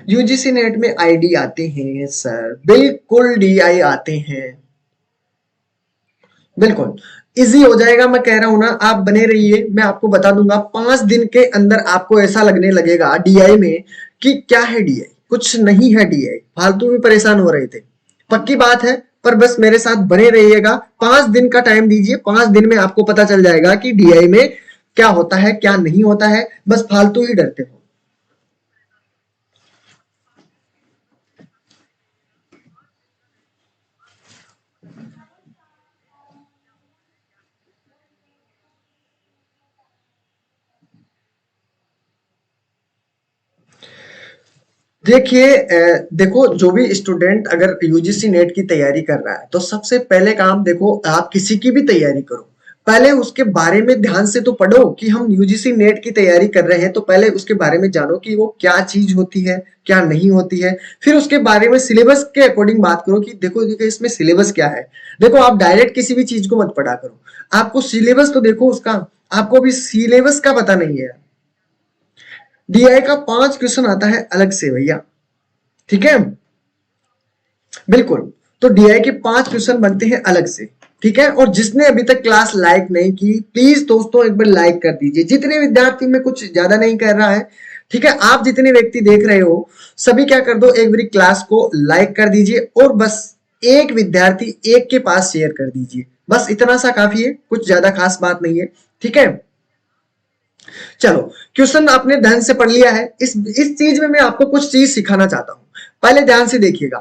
यूजीसी नेट में आईडी आते हैं सर, बिल्कुल डीआई आते हैं, बिल्कुल इजी हो जाएगा। मैं कह रहा हूं ना, आप बने रहिए, मैं आपको बता दूंगा 5 दिन के अंदर आपको ऐसा लगने लगेगा डीआई में कि क्या है डीआई, कुछ नहीं है डीआई, फालतू में परेशान हो रहे थे। पक्की बात है, पर बस मेरे साथ बने रहिएगा, 5 दिन का टाइम दीजिए, 5 दिन में आपको पता चल जाएगा कि डीआई में क्या होता है क्या नहीं होता है, बस फालतू ही डरते हो। देखिए देखो, जो भी स्टूडेंट अगर यूजीसी नेट की तैयारी कर रहा है तो सबसे पहले काम, देखो आप किसी की भी तैयारी करो, पहले उसके बारे में ध्यान से तो पढ़ो कि हम यूजीसी नेट की तैयारी कर रहे हैं, तो पहले उसके बारे में जानो कि वो क्या चीज होती है क्या नहीं होती है। फिर उसके बारे में सिलेबस के अकॉर्डिंग बात करो कि देखो देखो इसमें सिलेबस क्या है। देखो आप डायरेक्ट किसी भी चीज को मत पढ़ा करो, आपको सिलेबस तो देखो उसका, आपको अभी सिलेबस का पता नहीं है। डीआई का 5 क्वेश्चन आता है अलग से भैया। ठीक है, बिल्कुल, तो डीआई के 5 क्वेश्चन बनते हैं अलग से। ठीक है, और जिसने अभी तक क्लास लाइक नहीं की, प्लीज दोस्तों एक बार लाइक कर दीजिए। जितने विद्यार्थी, में कुछ ज्यादा नहीं कर रहा है, ठीक है, आप जितने व्यक्ति देख रहे हो सभी क्या कर दो, एक बारी क्लास को लाइक कर दीजिए और बस एक विद्यार्थी एक के पास शेयर कर दीजिए, बस इतना सा काफी है, कुछ ज्यादा खास बात नहीं है। ठीक है, चलो क्वेश्चन आपने ध्यान से पढ़ लिया है। इस चीज में मैं आपको कुछ चीज सिखाना चाहता हूं, पहले ध्यान से देखिएगा।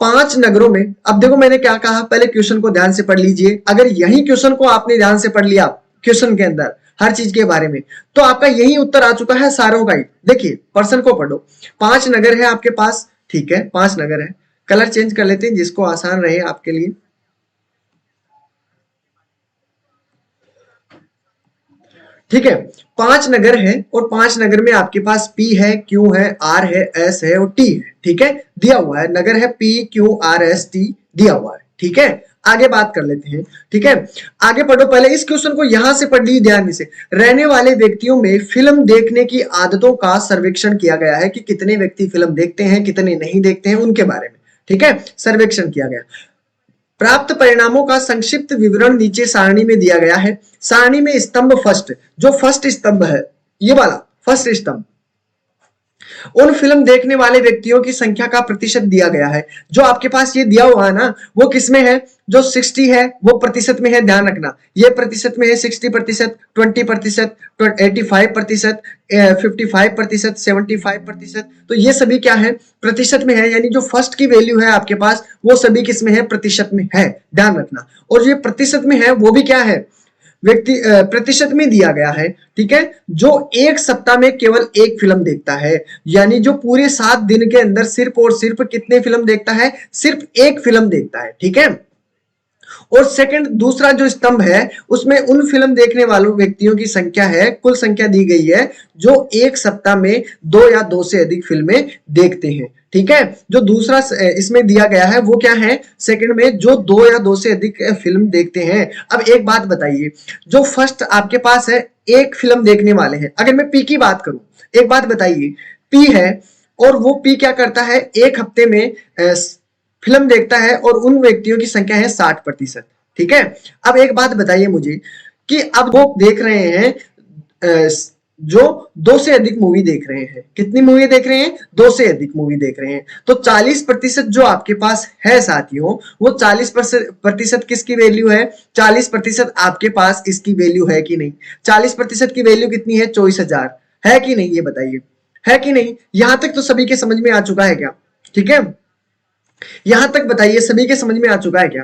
5 नगरों में, अब देखो मैंने क्या कहा, पहले क्वेश्चन को ध्यान से पढ़ लीजिए। अगर यही क्वेश्चन को आपने ध्यान से पढ़ लिया, क्वेश्चन के अंदर हर चीज के बारे में, तो आपका यही उत्तर आ चुका है सारों का ही। देखिए पर्सन को पढ़ो, 5 नगर है आपके पास। ठीक है, 5 नगर है, कलर चेंज कर लेते हैं जिसको आसान रहे आपके लिए। ठीक है, 5 नगर है और 5 नगर में आपके पास पी है, क्यू है, आर है, एस है और टी है। ठीक है, दिया हुआ है नगर है P Q R S T, दिया हुआ है। ठीक है, आगे बात कर लेते हैं। ठीक है, आगे पढ़ो, पहले इस क्वेश्चन को यहां से पढ़ लीजिए ध्यान से। रहने वाले व्यक्तियों में फिल्म देखने की आदतों का सर्वेक्षण किया गया है कि कितने व्यक्ति फिल्म देखते हैं कितने नहीं देखते हैं, उनके बारे में। ठीक है, सर्वेक्षण किया गया। प्राप्त परिणामों का संक्षिप्त विवरण नीचे सारणी में दिया गया है। सारणी में स्तंभ फर्स्ट, जो फर्स्ट स्तंभ है, ये वाला फर्स्ट स्तंभ, उन फिल्म देखने वाले व्यक्तियों की संख्या का प्रतिशत दिया गया है। जो आपके पास ये दिया हुआ है ना, वो किसमें है, जो 60 है वो प्रतिशत में है, ध्यान रखना। ये प्रतिशत में है, 60%, 20%, 85%, 55%, 75%, तो ये सभी क्या है, प्रतिशत में है। यानी जो फर्स्ट की वैल्यू है आपके पास, वो सभी किस में है, प्रतिशत में है, ध्यान रखना। और ये प्रतिशत में है वो भी क्या है, व्यक्ति प्रतिशत में दिया गया है। ठीक है, जो एक सप्ताह में केवल एक फिल्म देखता है, यानी जो पूरे 7 दिन के अंदर सिर्फ और सिर्फ कितने फिल्म देखता है, सिर्फ एक फिल्म देखता है। ठीक है, और सेकंड दूसरा जो स्तंभ है उसमें उन फिल्म देखने वालों व्यक्तियों की संख्या है, कुल संख्या दी गई है जो एक सप्ताह में 2 या 2 से अधिक फिल्में देखते हैं। ठीक है, जो दूसरा इसमें दिया गया है वो क्या है, सेकंड में जो 2 या 2 से अधिक फिल्म देखते हैं। अब एक बात बताइए, जो फर्स्ट आपके पास है एक फिल्म देखने वाले हैं, अगर मैं पी की बात करूं, एक बात बताइए, पी है और वो पी क्या करता है, एक हफ्ते में फिल्म देखता है और उन व्यक्तियों की संख्या है 60%। ठीक है। अब एक बात बताइए मुझे कि अब वो देख रहे हैं जो 2 से अधिक मूवी देख रहे हैं। कितनी मूवी देख रहे हैं? 2 से अधिक मूवी देख रहे हैं। तो 40% जो आपके पास है साथियों, वो 40% किसकी वैल्यू है? 40% आपके पास इसकी वैल्यू है कि नहीं? 40% की वैल्यू कितनी है? 24,000 है कि नहीं, ये बताइए, है कि नहीं? यहां तक तो सभी के समझ में आ चुका है क्या? ठीक है, यहां तक बताइए सभी के समझ में आ चुका है क्या?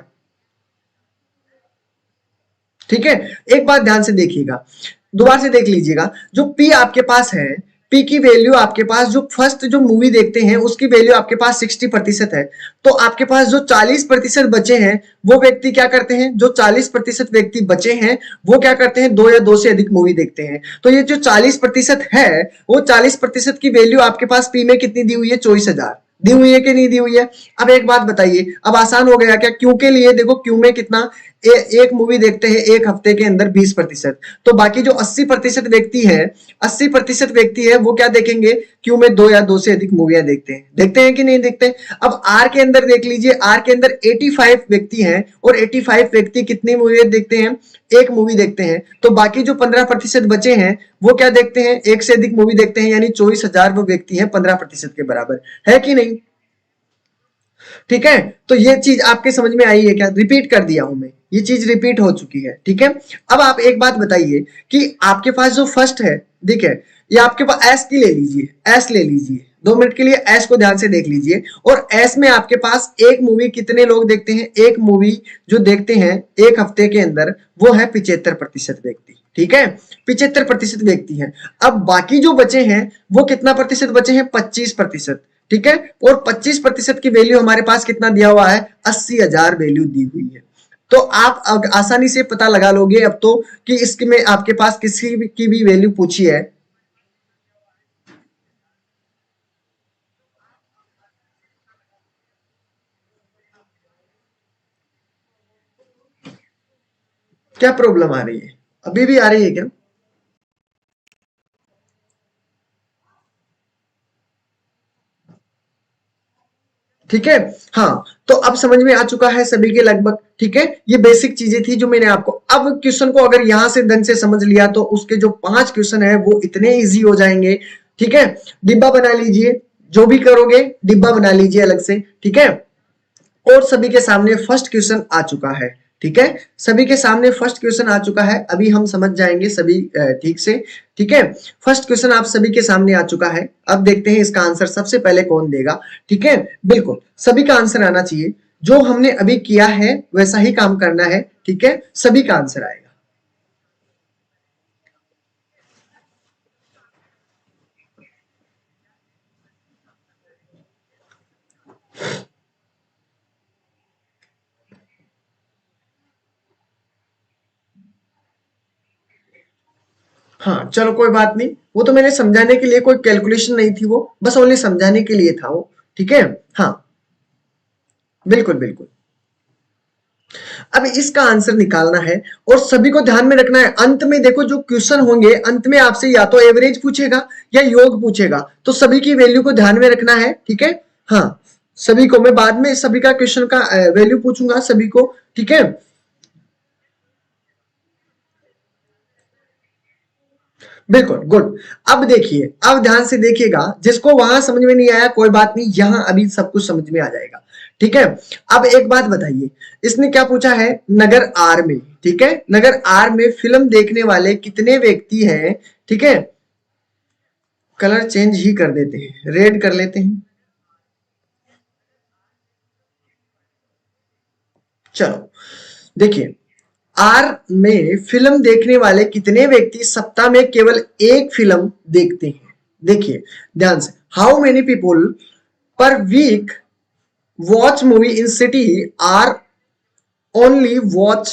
ठीक है। एक बात ध्यान से देखिएगा, दोबारा से देख लीजिएगा, जो पी आपके पास है, पी की वैल्यू आपके पास जो फर्स्ट जो मूवी देखते हैं उसकी वैल्यू आपके पास 60% है। तो आपके पास जो 40% बचे हैं वो व्यक्ति क्या करते हैं? जो 40% व्यक्ति बचे हैं वो क्या करते हैं? 2 या 2 से अधिक मूवी देखते हैं। तो ये जो 40% है, वो 40% की वैल्यू आपके पास पी में कितनी दी हुई है? 24,000 दी हुई है कि नहीं दी हुई है? अब एक बात बताइए, अब आसान हो गया क्या? क्यू के लिए देखो, क्यू में कितना एक मूवी देखते हैं एक हफ्ते के अंदर 20%। तो बाकी जो 80% व्यक्ति है, 80% व्यक्ति है वो क्या देखेंगे? क्यू में 2 या 2 से अधिक मूवियां देखते हैं कि नहीं देखते? अब आर के अंदर देख लीजिए, आर के अंदर 85 व्यक्ति हैं और 85 व्यक्ति कितनी मूवी देखते हैं? एक मूवी देखते हैं। तो बाकी जो 15% बचे हैं वो क्या देखते हैं? एक से अधिक मूवी देखते हैं, यानी 24,000 वो व्यक्ति हैं, 15% के बराबर, है कि नहीं? ठीक है। तो ये चीज आपके समझ में आई है क्या? रिपीट कर दिया हूं मैं, ये चीज रिपीट हो चुकी है। ठीक है। अब आप एक बात बताइए कि आपके पास जो फर्स्ट है, देखिए ये आपके पास एस की ले लीजिए, एस ले लीजिए, 2 मिनट के लिए एस को ध्यान से देख लीजिए। और एस में आपके पास एक मूवी कितने लोग देखते हैं? एक मूवी जो देखते हैं एक हफ्ते के अंदर वो है 75% व्यक्ति। ठीक है, 75% व्यक्ति हैं। अब बाकी जो बचे हैं वो कितना प्रतिशत बचे हैं? 25%। ठीक है। और 25% की वैल्यू हमारे पास कितना दिया हुआ है? 80,000 वैल्यू दी हुई है। तो आप आसानी से पता लगा लोगे अब तो कि इसमें आपके पास किसी की भी वैल्यू पूछी है। क्या प्रॉब्लम आ रही है? अभी भी आ रही है क्या? ठीक है। हाँ, तो अब समझ में आ चुका है सभी के लगभग। ठीक है, ये बेसिक चीजें थी जो मैंने आपको, अब क्वेश्चन को अगर यहां से ढंग से समझ लिया तो उसके जो 5 क्वेश्चन है वो इतने इजी हो जाएंगे। ठीक है, डिब्बा बना लीजिए, जो भी करोगे डिब्बा बना लीजिए अलग से। ठीक है, और सभी के सामने फर्स्ट क्वेश्चन आ चुका है। ठीक है, सभी के सामने फर्स्ट क्वेश्चन आ चुका है, अभी हम समझ जाएंगे सभी ठीक से। ठीक है, फर्स्ट क्वेश्चन आप सभी के सामने आ चुका है। अब देखते हैं इसका आंसर सबसे पहले कौन देगा। ठीक है, बिल्कुल सभी का आंसर आना चाहिए, जो हमने अभी किया है वैसा ही काम करना है। ठीक है, सभी का आंसर आएगा। हाँ चलो कोई बात नहीं, वो तो मैंने समझाने के लिए, कोई कैलकुलेशन नहीं थी वो, बस ओनली समझाने के लिए था वो। ठीक है। हाँ बिल्कुल बिल्कुल। अब इसका आंसर निकालना है और सभी को ध्यान में रखना है। अंत में देखो जो क्वेश्चन होंगे अंत में आपसे या तो एवरेज पूछेगा या योग पूछेगा, तो सभी की वैल्यू को ध्यान में रखना है। ठीक है। हाँ, सभी को मैं बाद में सभी का क्वेश्चन का वैल्यू पूछूंगा सभी को। ठीक है, बिल्कुल गुड। अब देखिए, अब ध्यान से देखिएगा, जिसको वहां समझ में नहीं आया कोई बात नहीं, यहां अभी सब कुछ समझ में आ जाएगा। ठीक है। अब एक बात बताइए, इसने क्या पूछा है? नगर आर में, ठीक है, नगर आर में फिल्म देखने वाले कितने व्यक्ति हैं? ठीक है, कलर चेंज ही कर देते हैं, रेड कर लेते हैं। चलो देखिए, आर में फिल्म देखने वाले कितने व्यक्ति सप्ताह में केवल एक फिल्म देखते हैं? देखिए ध्यान से, how many people per week watch movie in city or only watch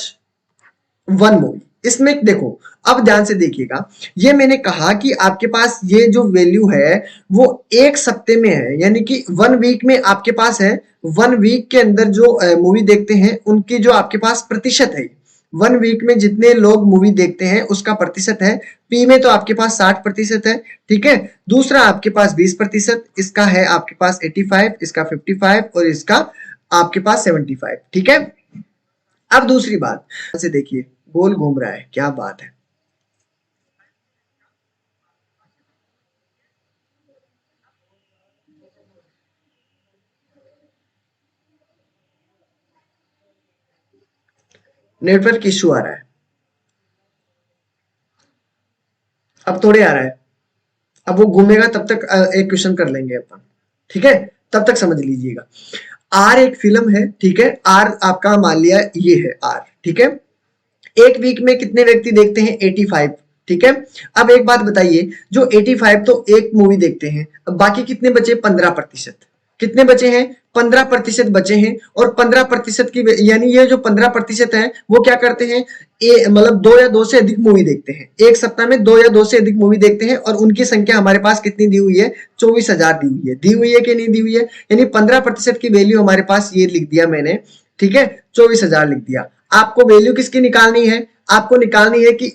one movie. इसमें देखो, अब ध्यान से देखिएगा, ये मैंने कहा कि आपके पास ये जो वैल्यू है वो एक सप्ते में है, यानी कि 1 वीक में आपके पास है। 1 वीक के अंदर जो मूवी देखते हैं उनकी जो आपके पास प्रतिशत है, वन वीक में जितने लोग मूवी देखते हैं उसका प्रतिशत है। पी में तो आपके पास 60% है, ठीक है। दूसरा आपके पास 20%, इसका है आपके पास 85, इसका 55 और इसका आपके पास 75, ठीक है। अब दूसरी बात से देखिए, गोल घूम रहा है, क्या बात है। नेटवर्क इश्यू आ रहा है, अब थोड़े आ रहा है। अब वो घूमेगा तब तक एक क्वेश्चन कर लेंगे अपन, ठीक है। तब तक समझ लीजिएगा। आर एक फिल्म है, ठीक है। आर आपका मान लिया ये है आर, ठीक है। एक वीक में कितने व्यक्ति देखते हैं? 85, ठीक है। अब एक बात बताइए, जो 85 तो एक मूवी देखते हैं, अब बाकी कितने बचे? 15%। कितने बचे हैं? 15% बचे हैं। और 15% की यानी ये जो 15% है वो क्या करते हैं, मतलब दो या दो से अधिक मूवी देखते हैं एक सप्ताह में, दो या दो से अधिक मूवी देखते हैं। और उनकी संख्या हमारे पास कितनी दी हुई है? 24,000 दी हुई है। दी हुई है कि नहीं दी हुई है? यानी 15% की वैल्यू हमारे पास ये लिख दिया मैंने, ठीक है, 24,000 लिख दिया। आपको वैल्यू किसकी निकालनी है? आपको निकालनी है कि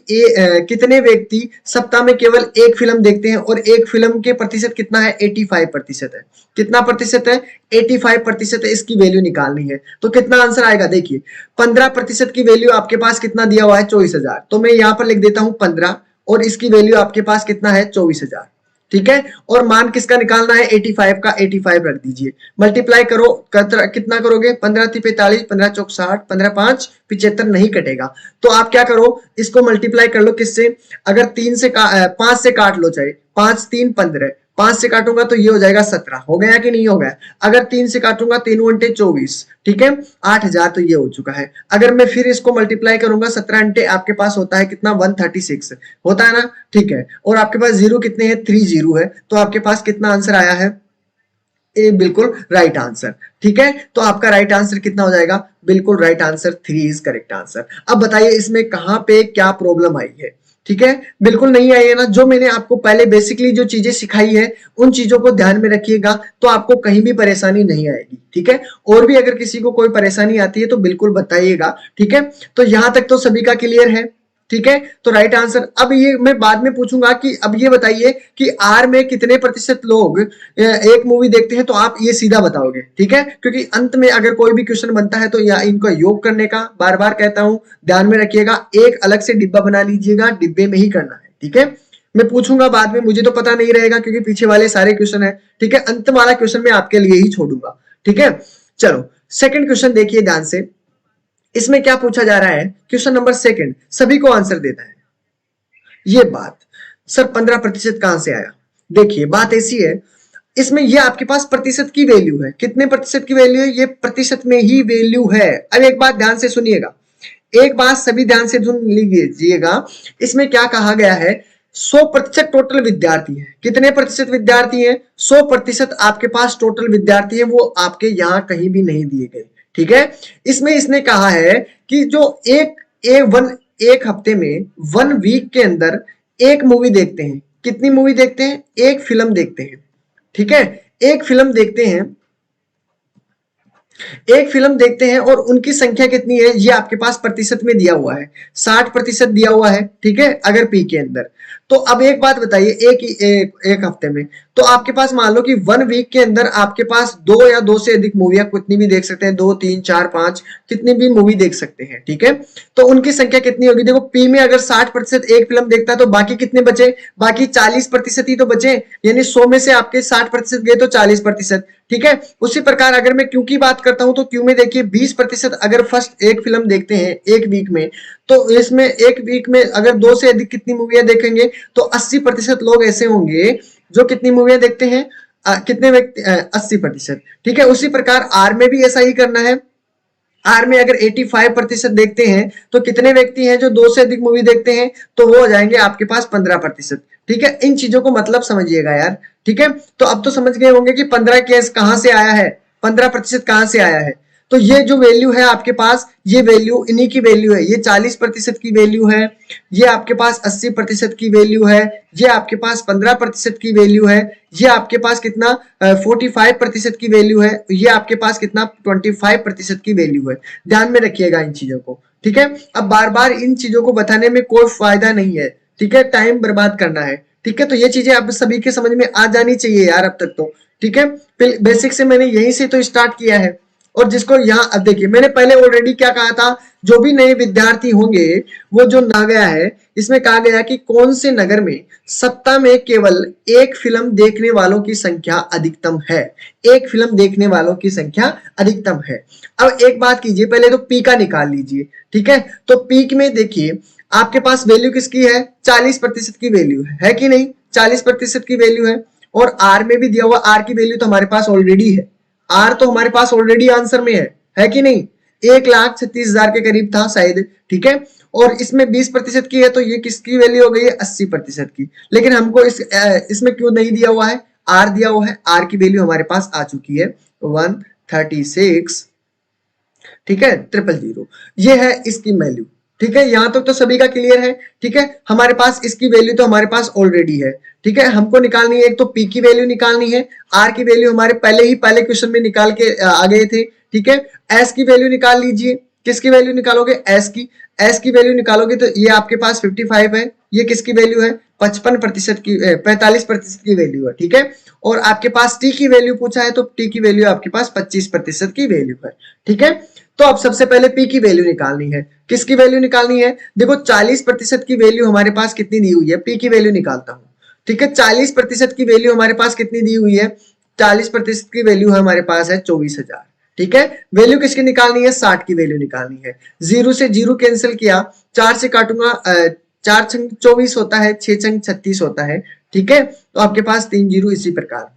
कितने व्यक्ति सप्ताह में केवल एक फिल्म देखते हैं, और एक फिल्म के प्रतिशत कितना है? 85% है। कितना प्रतिशत है? 85% है। इसकी वैल्यू निकालनी है, तो कितना आंसर आएगा? देखिए, 15% की वैल्यू आपके पास कितना दिया हुआ है? 24,000। तो मैं यहां पर लिख देता हूं 15, और इसकी वैल्यू आपके पास कितना है? 24,000, ठीक है। और मान किसका निकालना है? 85 का। 85 रख दीजिए, मल्टीप्लाई करो, कितना करोगे? 15 × 45, 15 × 4 60, 15 × 5 75, नहीं कटेगा। तो आप क्या करो, इसको मल्टीप्लाई कर लो किससे? अगर 5 से काट लो, चाहे 5 3 15, 5 से काटूंगा तो ये हो जाएगा 17। हो गया कि नहीं हो गया? अगर 3 से काटूंगा, 3 × 24, ठीक है, 8,000, तो ये हो चुका है। अगर मैं फिर इसको मल्टीप्लाई करूंगा, 17 × आपके पास होता है कितना? 136 होता है ना, ठीक है। और आपके पास जीरो कितने हैं? 3 जीरो है। तो आपके पास कितना आंसर आया है? ए बिल्कुल राइट आंसर, ठीक है। तो आपका राइट आंसर कितना हो जाएगा? बिल्कुल right answer 3 is correct answer. अब बताइए इसमें कहां पे क्या प्रॉब्लम आई है, ठीक है। बिल्कुल नहीं आई है ना। जो मैंने आपको पहले बेसिकली जो चीजें सिखाई है उन चीजों को ध्यान में रखिएगा, तो आपको कहीं भी परेशानी नहीं आएगी, ठीक है। और भी अगर किसी को कोई परेशानी आती है तो बिल्कुल बताइएगा, ठीक है। तो यहां तक तो सभी का क्लियर है, ठीक है। तो राइट आंसर, अब ये मैं बाद में पूछूंगा कि अब ये बताइए कि आर में कितने प्रतिशत लोग एक मूवी देखते हैं, तो आप ये सीधा बताओगे, ठीक है। क्योंकि अंत में अगर कोई भी क्वेश्चन बनता है तो या इनका योग करने का, बार बार कहता हूं ध्यान में रखिएगा, एक अलग से डिब्बा बना लीजिएगा, डिब्बे में ही करना है, ठीक है। मैं पूछूंगा बाद में, मुझे तो पता नहीं रहेगा क्योंकि पीछे वाले सारे क्वेश्चन है, ठीक है। अंत वाला क्वेश्चन मैं आपके लिए ही छोड़ूंगा, ठीक है। चलो सेकंड क्वेश्चन देखिए ध्यान से। इसमें क्या पूछा जा रहा है? क्वेश्चन नंबर सेकंड सभी को आंसर देना है। ये बात सर 15% कहां से आया? देखिए बात ऐसी है, इसमें ये आपके पास प्रतिशत की वैल्यू है। कितने प्रतिशत की वैल्यू है? ये प्रतिशत में ही वैल्यू है। अब एक बात ध्यान से सुनिएगा, एक बात सभी ध्यान से सुन लीजिएगा। इसमें क्या कहा गया है? 100% टोटल विद्यार्थी है। कितने प्रतिशत विद्यार्थी हैं? 100% आपके पास टोटल विद्यार्थी है, वो आपके यहां कहीं भी नहीं दिए गए, ठीक है। इसमें इसने कहा है कि जो एक हफ्ते में, वन वीक के अंदर एक मूवी देखते हैं। कितनी मूवी देखते हैं? एक फिल्म देखते हैं, ठीक है। एक फिल्म देखते हैं, एक फिल्म देखते हैं, और उनकी संख्या कितनी है ये आपके पास प्रतिशत में दिया हुआ है। 60% दिया हुआ है, ठीक है, अगर पी के अंदर। तो अब एक बात बताइए, एक हफ्ते में, तो आपके पास मान लो कि वन वीक के अंदर आपके पास दो या दो से अधिक मूवियां कितनी भी देख सकते हैं, 2 3 4 5 कितनी भी मूवी देख सकते हैं, ठीक है। तो उनकी संख्या कितनी होगी? देखो पी में अगर 60% एक फिल्म देखता है तो बाकी कितने बचे? बाकी 40% ही तो बचे। यानी 100 में से आपके 60% गए तो 40%, ठीक है। उसी प्रकार अगर मैं क्यू की बात करता हूं तो क्यू में देखिए 20% अगर फर्स्ट एक फिल्म देखते हैं एक वीक में, तो इसमें एक वीक में अगर दो से अधिक कितनी मूवियां देखेंगे, तो 80% लोग ऐसे होंगे जो कितनी मूवियां देखते हैं, कितने व्यक्ति? 80%, ठीक है। उसी प्रकार आर में भी ऐसा ही करना है। आर में अगर 85% देखते हैं तो कितने व्यक्ति हैं जो दो से अधिक मूवी देखते हैं? तो वो हो जाएंगे आपके पास 15%, ठीक है। इन चीजों को मतलब समझिएगा यार, ठीक है। तो अब तो समझ गए होंगे कि 15 केस कहां से आया है, 15% कहां से आया है। तो ये जो वैल्यू है आपके पास, ये वैल्यू इन्हीं की वैल्यू है। ये 40% की वैल्यू है, ये आपके पास 80% की वैल्यू है, ये आपके पास 15% की वैल्यू है, ये आपके पास कितना 45% की वैल्यू है, ये आपके पास कितना 25% की वैल्यू है। ध्यान में रखिएगा इन चीजों को, ठीक है। अब बार बार इन चीजों को बताने में कोई फायदा नहीं है, ठीक है, टाइम बर्बाद करना है, ठीक है। तो ये चीजें आप सभी के समझ में आ जानी चाहिए यार अब तक तो, ठीक है। बेसिक से मैंने यहीं से तो स्टार्ट किया है। और जिसको यहाँ अब देखिए, मैंने पहले ऑलरेडी क्या कहा था, जो भी नए विद्यार्थी होंगे वो जो ना गया है, इसमें कहा गया कि कौन से नगर में सप्ताह में केवल एक फिल्म देखने वालों की संख्या अधिकतम है। एक फिल्म देखने वालों की संख्या अधिकतम है। अब एक बात कीजिए, पहले तो पी का निकाल लीजिए, ठीक है। तो पीक में देखिए आपके पास वैल्यू किसकी है, 40% की वैल्यू है कि नहीं, 40% की वैल्यू है। और आर में भी दिया हुआ, आर की वैल्यू तो हमारे पास ऑलरेडी है, आर तो हमारे पास ऑलरेडी आंसर में है कि नहीं, 1,36,000 के करीब था शायद, ठीक है। और इसमें 20% की है, तो ये किसकी वैल्यू हो गई है, 80% की। लेकिन हमको इसमें क्यों नहीं दिया हुआ है, आर दिया हुआ है, आर की वैल्यू हमारे पास आ चुकी है 136, ठीक है, 000, ये है इसकी वैल्यू, ठीक है। यहां तक तो सभी का क्लियर है, ठीक है। हमारे पास इसकी वैल्यू तो हमारे पास ऑलरेडी है, ठीक है। हमको निकालनी है, एक तो पी की वैल्यू निकालनी है, आर की वैल्यू हमारे पहले क्वेश्चन में निकाल के आ गए थे, ठीक है। एस की वैल्यू निकाल लीजिए, किसकी वैल्यू निकालोगे, एस की वैल्यू निकालोगे तो ये आपके पास 55 है, ये किसकी वैल्यू है, 55% की 45% की वैल्यू है, ठीक है। और आपके पास टी की वैल्यू पूछा है, तो टी की वैल्यू आपके पास 25% की वैल्यू है, ठीक है। तो अब सबसे पहले पी की वैल्यू निकालनी है, किसकी वैल्यू निकालनी है, देखो 40% की वैल्यू हमारे पास कितनी दी हुई है, पी की वैल्यू निकालता हूं, ठीक है। 40% की वैल्यू हमारे पास कितनी दी हुई है, 40% की वैल्यू हमारे पास है 24,000, ठीक है। वैल्यू किसकी निकालनी है, 60 की वैल्यू निकालनी है। जीरो से जीरो कैंसिल किया, 4 से काटूंगा, 4 छंग 24 होता है, 6 छंग 36 होता है, ठीक है। तो आपके पास 3 जीरो इसी प्रकार।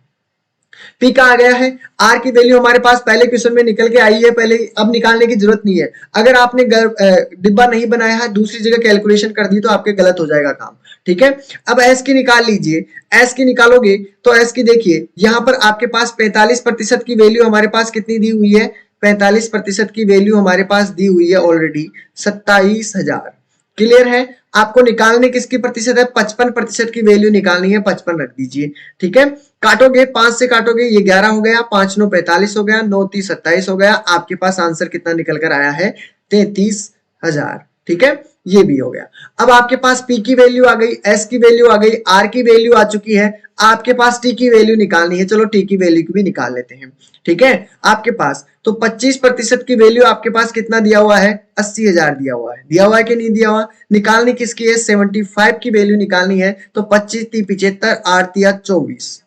पी का आ गया है, आर की वैल्यू हमारे पास पहले क्वेश्चन में निकल के आई है पहले, अब निकालने की जरूरत नहीं है। अगर आपने डिब्बा नहीं बनाया है, दूसरी जगह कैलकुलेशन कर दी तो आपके गलत हो जाएगा काम, ठीक है। अब एस की निकाल लीजिए, एस की निकालोगे तो एस की देखिए यहां पर आपके पास 45% की वैल्यू हमारे पास कितनी दी हुई है, 45% की वैल्यू हमारे पास दी हुई है ऑलरेडी 27,000, क्लियर है। आपको निकालने किसकी प्रतिशत है, 55% की वैल्यू निकालनी है, 55 रख दीजिए, ठीक है। काटोगे, 5 से काटोगे, ये 11 हो गया, 5 9 45 हो गया, 9 30 27 हो गया। आपके पास आंसर कितना निकल कर आया है, 33,000, ठीक है। ये भी हो गया। अब आपके पास पी की वैल्यू आ गई, एस की वैल्यू आ गई, आर की वैल्यू आ चुकी है। आपके पास टी की वैल्यू निकालनी है, चलो टी की वैल्यू की भी निकाल लेते हैं, ठीक है। आपके पास तो 25% की वैल्यू आपके पास कितना दिया हुआ है, 80,000 दिया हुआ है कि नहीं दिया हुआ, निकालनी किसकी है, 75 की वैल्यू निकालनी है। तो 25 3 75, 8 या 24,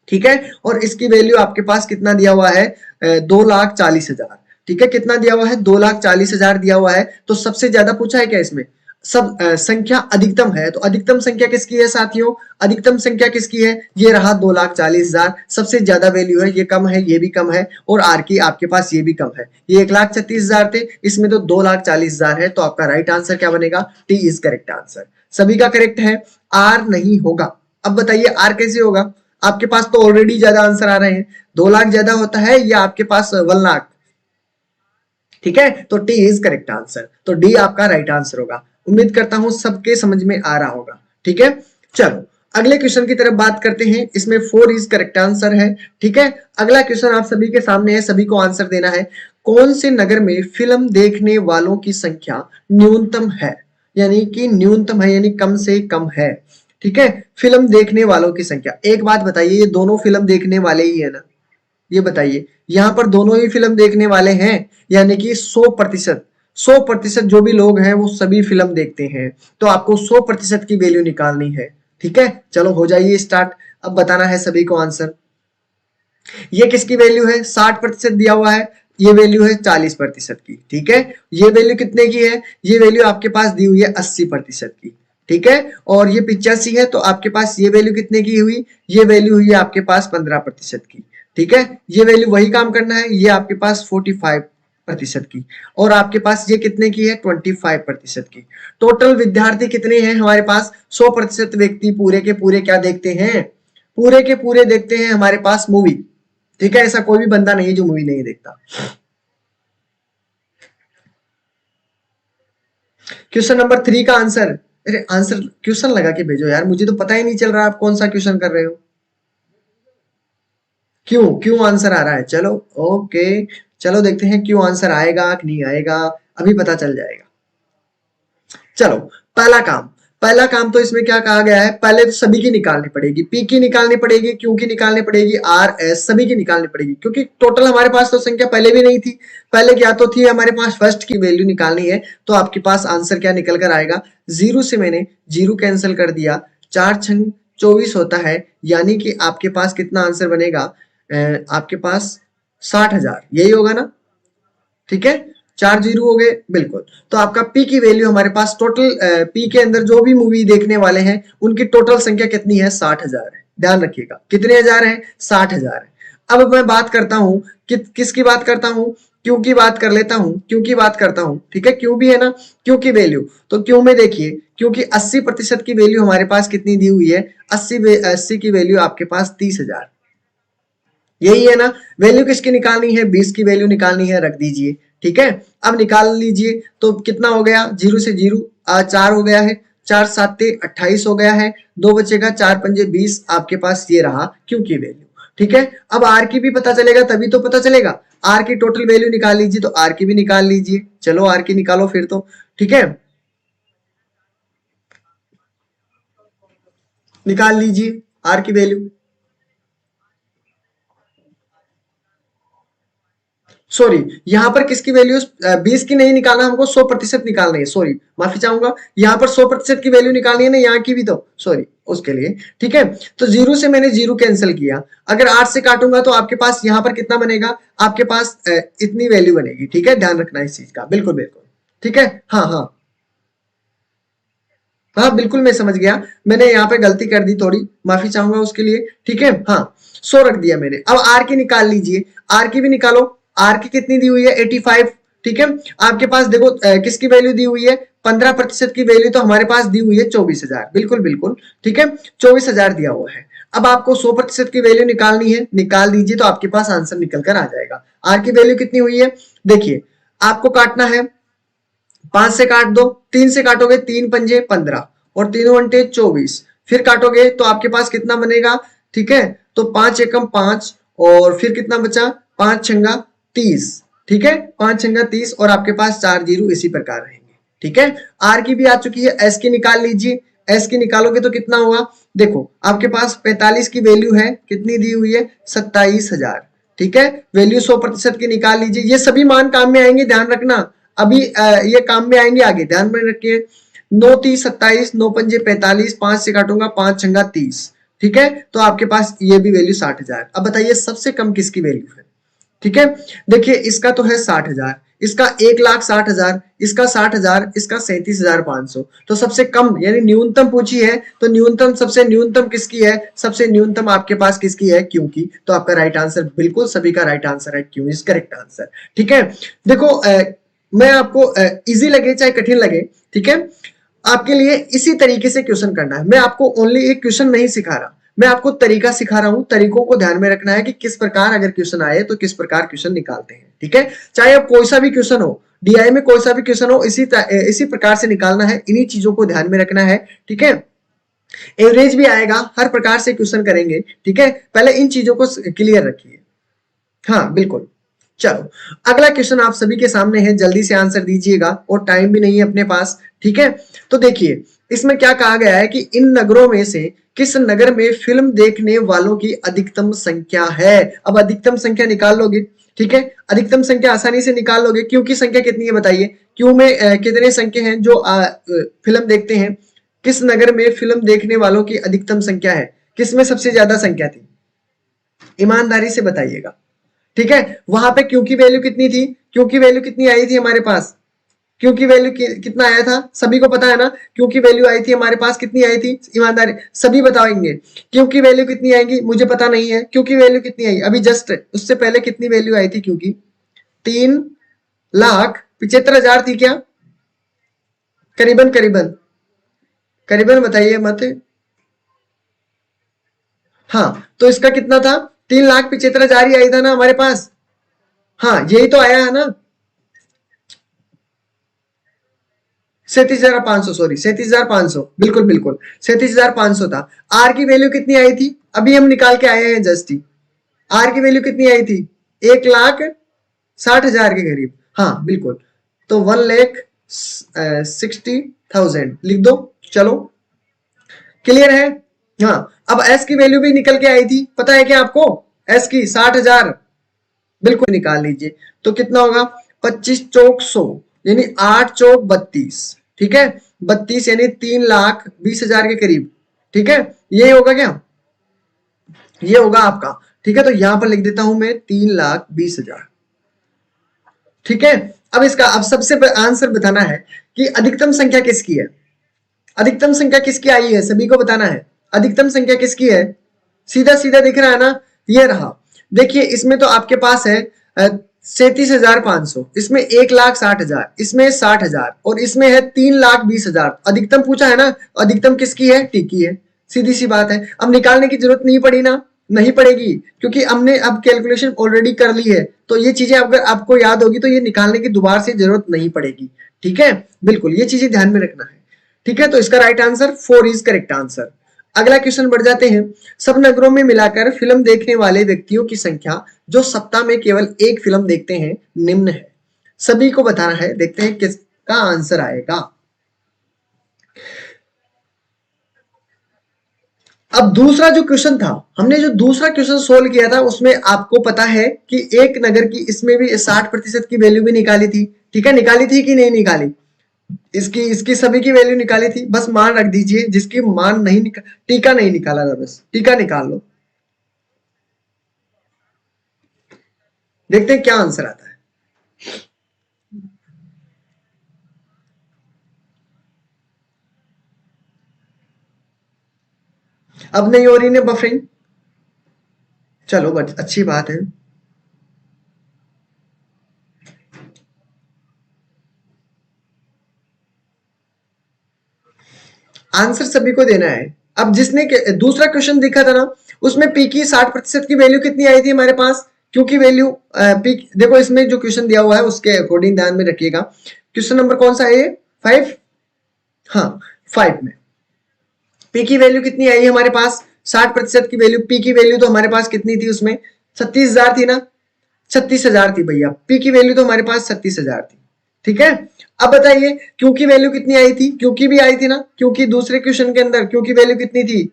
ठीक है। और इसकी वैल्यू आपके पास कितना दिया हुआ है, 2,40,000, ठीक है। कितना दिया हुआ है, 2,40,000 दिया हुआ है। तो सबसे ज्यादा पूछा है क्या इसमें, सब संख्या अधिकतम है, तो अधिकतम संख्या किसकी है साथियों, अधिकतम संख्या किसकी है, ये रहा 2,40,000, सबसे ज्यादा वैल्यू है, ये कम है, ये भी कम है, और आर की आपके पास ये भी कम है, ये 1,36,000 थे, इसमें तो 2,40,000 है। तो आपका राइट आंसर क्या बनेगा, टी इज करेक्ट आंसर, सभी का करेक्ट है, आर नहीं होगा। अब बताइए आर कैसे होगा, आपके पास तो ऑलरेडी ज्यादा आंसर आ रहे हैं, 2 लाख ज्यादा होता है या आपके पास 1 लाख, ठीक है। तो टी इज करेक्ट आंसर, तो डी आपका राइट आंसर होगा। उम्मीद करता हूं सबके समझ में आ रहा होगा, ठीक है। चलो अगले क्वेश्चन की तरफ बात करते हैं, इसमें 4 इज करेक्ट आंसर है, ठीक है। अगला क्वेश्चन आप सभी के सामने है, सभी को आंसर देना है। कौन से नगर में फिल्म देखने वालों की संख्या न्यूनतम है, यानी कि न्यूनतम है यानी कम से कम है, ठीक है। फिल्म देखने वालों की संख्या, एक बात बताइए, ये दोनों फिल्म देखने वाले ही है ना, ये बताइए, यहां पर दोनों ही फिल्म देखने वाले हैं, यानी कि 100%, 100% जो भी लोग हैं वो सभी फिल्म देखते हैं। तो आपको 100% की वैल्यू निकालनी है, ठीक है। चलो हो जाइए स्टार्ट, अब बताना है सभी को आंसर। ये किसकी वैल्यू है, 60% दिया हुआ है, ये वैल्यू है 40% की, ठीक है। ये वैल्यू कितने की है, ये वैल्यू आपके पास दी हुई है 80% की, ठीक है। और ये 85 है, तो आपके पास ये वैल्यू कितने की हुई, ये वैल्यू हुई आपके पास 15% की, ठीक है। ये वैल्यू वही काम करना है, ये आपके पास 45% की, और आपके पास ये कितने की है, 25% की। टोटल विद्यार्थी कितने हैं हमारे पास, 100% व्यक्ति पूरे के पूरे क्या देखते हैं, पूरे के पूरे देखते हैं हमारे पास मूवी, ठीक है। ऐसा कोई भी बंदा नहीं जो मूवी नहीं देखता। क्वेश्चन नंबर 3 का आंसर, अरे आंसर क्वेश्चन लगा के भेजो यार, मुझे तो पता ही नहीं चल रहा आप कौन सा क्वेश्चन कर रहे हो, क्यों क्यों आंसर आ रहा है, चलो ओके, चलो देखते हैं क्यों आंसर आएगा कि नहीं आएगा। अभी पता चल जाएगा। चलो, पहला काम तो इसमें क्या कहा गया है, पहले तो सभी की निकालनी पड़ेगी, पी की निकालनी पड़ेगी, क्यू की निकालनी पड़ेगी, आर एस सभी की निकालनी पड़ेगी, क्योंकि टोटल हमारे पास तो संख्या पहले भी नहीं थी। पहले क्या तो थी हमारे पास फर्स्ट की वैल्यू निकालनी है, तो आपके पास आंसर क्या निकल कर आएगा, जीरो से मैंने जीरो कैंसिल कर दिया, 4×6 = 24 होता है, यानी कि आपके पास कितना आंसर बनेगा, आपके पास 60,000, यही होगा ना, ठीक है, 4 जीरो हो गए बिल्कुल। तो आपका पी की वैल्यू हमारे पास टोटल, पी के अंदर जो भी मूवी देखने वाले हैं उनकी टोटल संख्या कितनी है, 60,000 है, ध्यान रखिएगा कितने हजार है, 60,000 है। अब मैं बात करता हूं कि किसकी बात करता हूं, क्यू की बात कर लेता हूं, क्यू की बात करता हूं, ठीक है, क्यू भी है ना, क्यू की वैल्यू, तो क्यू में देखिए, क्योंकि 80% की वैल्यू हमारे पास कितनी दी हुई है, 80 की वैल्यू आपके पास 30,000, यही है ना। वैल्यू किसकी निकालनी है, 20 की वैल्यू निकालनी है, रख दीजिए, ठीक है। अब निकाल लीजिए तो कितना हो गया, जीरो से जीरो 4 हो गया है, 4×7 = 28 हो गया है, 2 बचेगा, 4×5 = 20, आपके पास ये रहा क्यू की वैल्यू, ठीक है। अब आर की भी पता चलेगा, तभी तो पता चलेगा, आर की टोटल वैल्यू निकाल लीजिए, तो आर की भी निकाल लीजिए, चलो आर की निकालो फिर तो, ठीक है, निकाल लीजिए आर की वैल्यू। सॉरी, यहाँ पर किसकी वैल्यू, 20 की नहीं निकालना हमको, 100% निकालनी है, सॉरी माफी चाहूंगा, यहाँ पर 100% की वैल्यू निकालनी है ना, यहाँ की भी तो सॉरी उसके लिए, ठीक है। तो जीरो से मैंने जीरो कैंसिल किया, अगर 8 से काटूंगा तो आपके पास यहाँ पर कितना बनेगा, आपके पास इतनी वैल्यू बनेगी, ठीक है, ध्यान रखना इस चीज का, बिल्कुल बिल्कुल, ठीक है, हाँ हाँ हाँ बिल्कुल मैं समझ गया, मैंने यहाँ पे गलती कर दी थोड़ी, माफी चाहूंगा उसके लिए, ठीक है, हाँ 100 रख दिया मैंने। अब आर की निकाल लीजिए, आर की भी निकालो, आर की कितनी दी हुई है, 85, ठीक है। आपके पास देखो किसकी वैल्यू दी हुई है, 15% की वैल्यू तो हमारे पास दी हुई है 24,000, बिल्कुल बिल्कुल, ठीक है, 24,000 दिया हुआ है। अब आपको 100% की वैल्यू निकालनी है, निकाल दीजिए तो आपके पास आंसर निकल कर आ जाएगा। आर की वैल्यू कितनी हुई है, देखिए आपको काटना है, 5 से काट दो, 3 से काटोगे, 3×5 = 15 और 3×1 = 24, फिर काटोगे तो आपके पास कितना बनेगा, ठीक है, तो 5×1 = 5 और फिर कितना बचा, 5×6 = 30, ठीक है, 5×6 = 30 और आपके पास 4 जीरो इसी प्रकार रहेंगे, ठीक है। आर की भी आ चुकी है, एस की निकाल लीजिए, एस की निकालोगे तो कितना होगा, देखो आपके पास 45 की वैल्यू है, कितनी दी हुई है, 27,000, ठीक है, वैल्यू 100% की निकाल लीजिए, ये सभी मान काम में आएंगे, ध्यान रखना, अभी ये काम में आएंगे आगे, ध्यान में रखिए। 9×3 = 27, 9×5 = 45, 5 से काटूंगा, 5×6 = 30, ठीक है, तो आपके पास ये भी वैल्यू 60,000। अब बताइए सबसे कम किसकी वैल्यू है, ठीक है, देखिए इसका तो है 60,000, इसका 1,60,000, इसका 60,000, इसका 37,500, तो सबसे कम यानी न्यूनतम पूछी है, तो न्यूनतम सबसे न्यूनतम किसकी है, सबसे न्यूनतम आपके पास किसकी है, क्यू की, तो आपका राइट आंसर बिल्कुल सभी का राइट आंसर है, क्यू इज करेक्ट आंसर, ठीक है। देखो मैं आपको इजी लगे चाहे कठिन लगे, ठीक है, आपके लिए इसी तरीके से क्वेश्चन करना है, मैं आपको ओनली एक क्वेश्चन नहीं सिखा रहा, मैं आपको तरीका सिखा रहा हूं, तरीकों को ध्यान में रखना है कि किस प्रकार अगर क्वेश्चन आए तो किस प्रकार क्वेश्चन निकालते हैं, ठीक है, चाहे अब कोई सा भी क्वेश्चन हो, डीआई में कोई सा भी क्वेश्चन हो, इसी प्रकार से निकालना है, इन्हीं चीजों को ध्यान में रखना है, ठीक है। एवरेज भी आएगा, हर प्रकार से क्वेश्चन करेंगे, ठीक है, पहले इन चीजों को क्लियर रखिए, हाँ बिल्कुल। चलो, अगला क्वेश्चन आप सभी के सामने है, जल्दी से आंसर दीजिएगा और टाइम भी नहीं है अपने पास, ठीक है। तो देखिए इसमें क्या कहा गया है कि इन नगरों में से किस नगर में फिल्म देखने वालों की अधिकतम संख्या है। अब अधिकतम संख्या निकाल लोगे, ठीक है, अधिकतम संख्या आसानी से निकाल लोगे, क्यों की संख्या कितनी है बताइए, क्यों में कितने संख्या हैं जो फिल्म देखते हैं, किस नगर में फिल्म देखने वालों की अधिकतम संख्या है, किसमें सबसे ज्यादा संख्या थी, ईमानदारी से बताइएगा, ठीक है। वहां पे क्यू की वैल्यू कितनी थी, क्यू की वैल्यू कितनी आई थी हमारे पास, क्यू की वैल्यू कितना आया था, सभी को पता है ना, क्यू की वैल्यू आई थी हमारे पास, कितनी आई थी, ईमानदारी सभी बताएंगे, क्यू की वैल्यू कितनी आएगी, मुझे पता नहीं है क्यू की वैल्यू कितनी आई, अभी जस्ट उससे पहले कितनी वैल्यू आई थी क्यू की, 3,75,000 थी क्या, करीबन करीबन करीबन बताइए मत, हाँ तो इसका कितना था, 3,75,000 ही आई था ना हमारे पास, हाँ यही तो आया है ना, 37,500, सॉरी 37,500, बिल्कुल बिल्कुल 37,500 था। आर की वैल्यू कितनी आई थी, अभी हम निकाल के आए हैं जस्ट ही, आर की वैल्यू कितनी आई थी, 1,60,000 के करीब, हाँ बिल्कुल। तो 1,60,000 लिख दो। चलो क्लियर है। हाँ, अब एस की वैल्यू भी निकल के आई थी, पता है क्या आपको? एस की 60,000 बिल्कुल निकाल लीजिए। तो कितना होगा? 25 चौक 100 यानी 8 चौक 32। ठीक है, 32 यानी 3,20,000 के करीब। ठीक है, ये होगा क्या? ये होगा आपका। ठीक है, तो यहां पर लिख देता हूं मैं 3,20,000। ठीक है, अब इसका अब सबसे आंसर बताना है कि अधिकतम संख्या किसकी है। अधिकतम संख्या किसकी आई है, सभी को बताना है। अधिकतम संख्या किसकी है? सीधा सीधा दिख रहा है ना, ये रहा। देखिए इसमें तो आपके पास है 37,500, इसमें 1,60,000, इसमें 60,000 और इसमें है 3,20,000। अधिकतम पूछा है ना, अधिकतम किसकी है? टी की है। सीधी सी बात है। अब निकालने की जरूरत नहीं पड़ी ना, नहीं पड़ेगी, क्योंकि हमने अब कैलकुलेशन ऑलरेडी कर ली है। तो ये चीजें अगर आपको याद होगी तो ये निकालने की दोबारा से जरूरत नहीं पड़ेगी। ठीक है, बिल्कुल ये चीजें ध्यान में रखना है। ठीक है, तो इसका right answer 4 is correct answer. अगला क्वेश्चन बढ़ जाते हैं। सब नगरों में मिलाकर फिल्म देखने वाले व्यक्तियों की संख्या जो सप्ताह में केवल एक फिल्म देखते हैं निम्न है। सभी को बताना है, देखते हैं किसका आंसर आएगा। अब दूसरा जो क्वेश्चन था, हमने जो दूसरा क्वेश्चन सोल्व किया था उसमें आपको पता है कि एक नगर की, इसमें भी 60% की वैल्यू भी निकाली थी। ठीक है, निकाली थी कि नहीं निकाली? इसकी इसकी सभी की वैल्यू निकाली थी। बस मान रख दीजिए, जिसकी मान नहीं टीका नहीं निकाला था, बस टीका निकाल लो। देखते हैं क्या आंसर आता है। अब नहीं हो रही ना बफरिंग, चलो बट अच्छी बात है। आंसर सभी को देना है। अब जिसने दूसरा क्वेश्चन देखा था ना, उसमें पी की 60% की वैल्यू कितनी आई थी हमारे पास? क्योंकि वैल्यू पी, देखो इसमें जो क्वेश्चन दिया हुआ है उसके अकॉर्डिंग ध्यान में रखिएगा। क्वेश्चन नंबर कौन सा है? 5। हाँ, 5 में पी की वैल्यू कितनी आई हमारे पास? 60% की वैल्यू। पी की वैल्यू तो हमारे पास कितनी थी उसमें? 36,000 थी ना? 36,000 थी भैया, पी की वैल्यू तो हमारे पास 36,000 थी। ठीक है, अब बताइए क्यू की वैल्यू कितनी आई थी? क्यू की भी आई थी ना, क्योंकि दूसरे क्वेश्चन के अंदर क्यू की वैल्यू कितनी थी?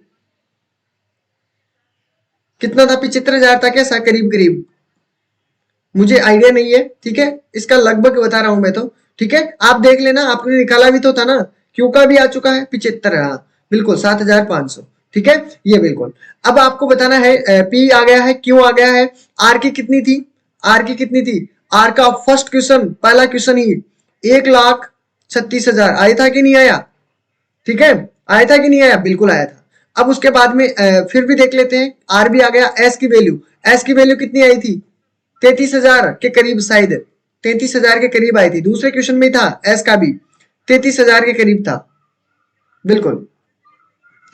कितना था? 75,000 था क्या? करीब करीब, मुझे आइडिया नहीं है। ठीक है, इसका लगभग बता रहा हूं मैं तो। ठीक है, आप देख लेना, आपने निकाला भी तो था ना। क्यू का भी आ चुका है 75, हाँ बिल्कुल 7,500। ठीक है, ये बिल्कुल। अब आपको बताना है पी आ गया है, क्यू आ गया है, आर की कितनी थी? आर की कितनी थी? आर का फर्स्ट क्वेश्चन, पहला क्वेश्चन ही 1,36,000 आया था कि नहीं आया? ठीक है, आया था कि नहीं आया? बिल्कुल आया था। अब उसके बाद में फिर भी देख लेते हैं, आर भी आ गया। एस की वैल्यू, एस की वैल्यू कितनी आई थी? 33,000 के करीब, शायद 33,000 के करीब आई थी। दूसरे क्वेश्चन में था एस का भी 33,000 के करीब था। बिल्कुल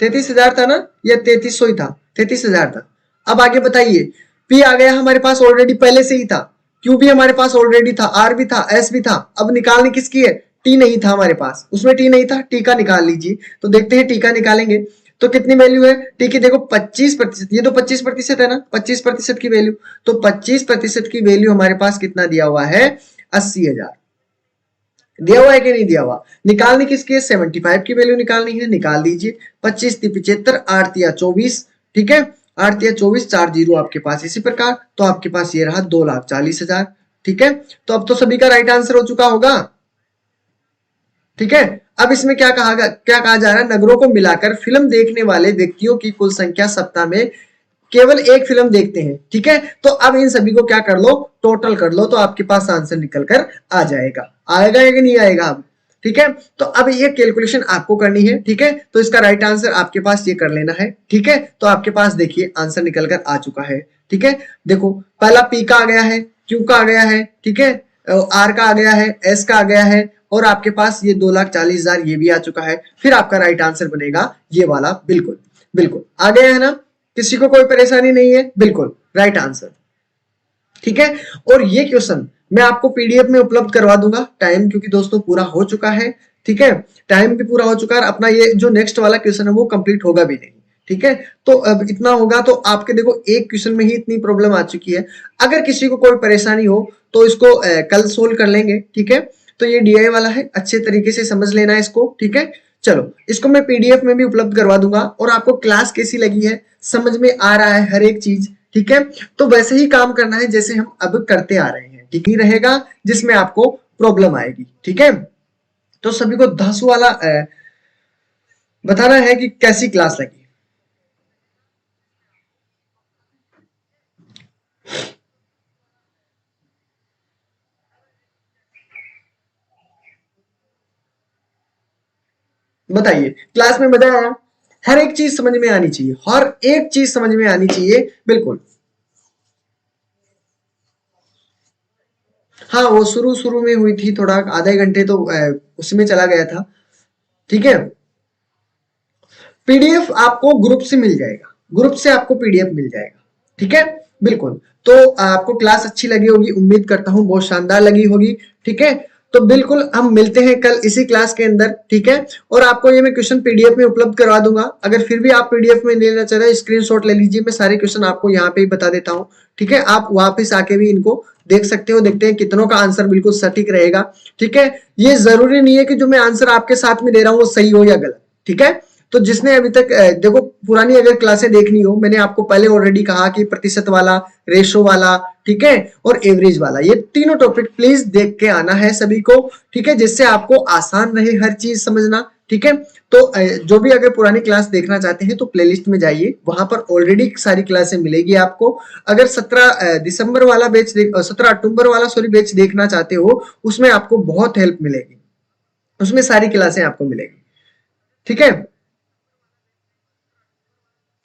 33,000 था ना, या 3300 ही था? 33,000 था। अब आगे बताइए, पी आ गया हमारे पास ऑलरेडी, पहले से ही था। क्यू भी हमारे पास ऑलरेडी था, आर भी था, एस भी था। अब निकालने किसकी है? टी नहीं था हमारे पास, उसमें टी नहीं था, टी का निकाल लीजिए। तो देखते हैं टी का निकालेंगे तो कितनी वैल्यू है टी की? देखो 25%, ये तो 25% है ना, 25% की वैल्यू। तो 25% की वैल्यू हमारे पास कितना दिया हुआ है? 80,000 दिया हुआ है कि नहीं दिया हुआ? निकालनी किसकी है? 75 की वैल्यू निकालनी है, निकाल दीजिए। 25 × 75, 8 × 24। ठीक है, 8 × 24, 4 जीरो आपके पास। इसी प्रकार तो आपके पास ये रहा 2,40,000। ठीक है, तो अब तो सभी का राइट आंसर हो चुका होगा। ठीक है, अब इसमें क्या कहा जा रहा है? नगरों को मिलाकर फिल्म देखने वाले व्यक्तियों की कुल संख्या सप्ताह में केवल एक फिल्म देखते हैं। ठीक है, तो अब इन सभी को क्या कर लो? टोटल कर लो, तो आपके पास आंसर निकल कर आ जाएगा। आएगा या नहीं आएगा अब? ठीक है, तो अब ये कैलकुलेशन आपको करनी है। ठीक है, तो इसका राइट आंसर आपके पास ये कर लेना है। ठीक है, तो आपके पास देखिए आंसर निकल कर आ चुका है। ठीक है, देखो पहला पी का आ गया है, क्यू का आ गया है, ठीक है, आर का आ गया है, एस का आ गया है, और आपके पास ये 2,40,000 ये भी आ चुका है। फिर आपका राइट आंसर बनेगा ये वाला। बिल्कुल बिल्कुल आ गया है ना? किसी को कोई परेशानी नहीं है? बिल्कुल राइट आंसर। ठीक है, और ये क्वेश्चन मैं आपको पीडीएफ में उपलब्ध करवा दूंगा। टाइम क्योंकि दोस्तों पूरा हो चुका है। ठीक है, टाइम भी पूरा हो चुका है, अपना ये जो नेक्स्ट वाला क्वेश्चन है वो कंप्लीट होगा भी नहीं। ठीक है, तो अब इतना होगा तो आपके देखो एक क्वेश्चन में ही इतनी प्रॉब्लम आ चुकी है। अगर किसी को कोई परेशानी हो तो इसको कल सोल्व कर लेंगे। ठीक है, तो ये DI वाला है, अच्छे तरीके से समझ लेना है इसको, ठीक है। चलो, इसको मैं PDF में भी उपलब्ध करवा दूंगा, और आपको क्लास कैसी लगी है, समझ में आ रहा है हर एक चीज, ठीक है। तो वैसे ही काम करना है जैसे हम अब करते आ रहे हैं, ठीक ही रहेगा जिसमें आपको प्रॉब्लम आएगी, ठीक है। तो सभी को 10 वाला बताना है कि कैसी क्लास लगी। बताइए, क्लास में मजा आया? हर एक चीज समझ में आनी चाहिए, हर एक चीज समझ में आनी चाहिए, बिल्कुल। हाँ, वो शुरू शुरू में हुई थी, थोड़ा आधे घंटे तो उसमें चला गया था, ठीक है। PDF आपको ग्रुप से मिल जाएगा, ग्रुप से आपको PDF मिल जाएगा, ठीक है, बिल्कुल। तो आपको क्लास अच्छी लगी होगी, उम्मीद करता हूँ बहुत शानदार लगी होगी, ठीक है। तो बिल्कुल हम मिलते हैं कल इसी क्लास के अंदर, ठीक है। और आपको ये मैं क्वेश्चन PDF में उपलब्ध करवा दूंगा, अगर फिर भी आप PDF में लेना चाह रहे हैं स्क्रीनशॉट ले लीजिए, मैं सारे क्वेश्चन आपको यहाँ पे ही बता देता हूँ, ठीक है। आप वापस आके भी इनको देख सकते हो, देखते हैं कितनों का आंसर बिल्कुल सटीक रहेगा, ठीक है। ये जरूरी नहीं है कि जो मैं आंसर आपके साथ में दे रहा हूँ वो सही हो या गलत, ठीक है। तो जिसने अभी तक देखो पुरानी अगर क्लासें देखनी हो, मैंने आपको पहले ऑलरेडी कहा कि प्रतिशत वाला, रेशो वाला, ठीक है, और एवरेज वाला, ये तीनों टॉपिक प्लीज देख के आना है सभी को, ठीक है, जिससे आपको आसान रहे हर चीज समझना, ठीक है। तो जो भी अगर पुरानी क्लास देखना चाहते हैं तो प्लेलिस्ट में जाइए, वहां पर ऑलरेडी सारी क्लासें मिलेगी आपको। अगर 17 दिसंबर वाला बैच 17 अक्टूबर वाला सॉरी बैच देखना चाहते हो, उसमें आपको बहुत हेल्प मिलेगी, उसमें सारी क्लासें आपको मिलेगी, ठीक है।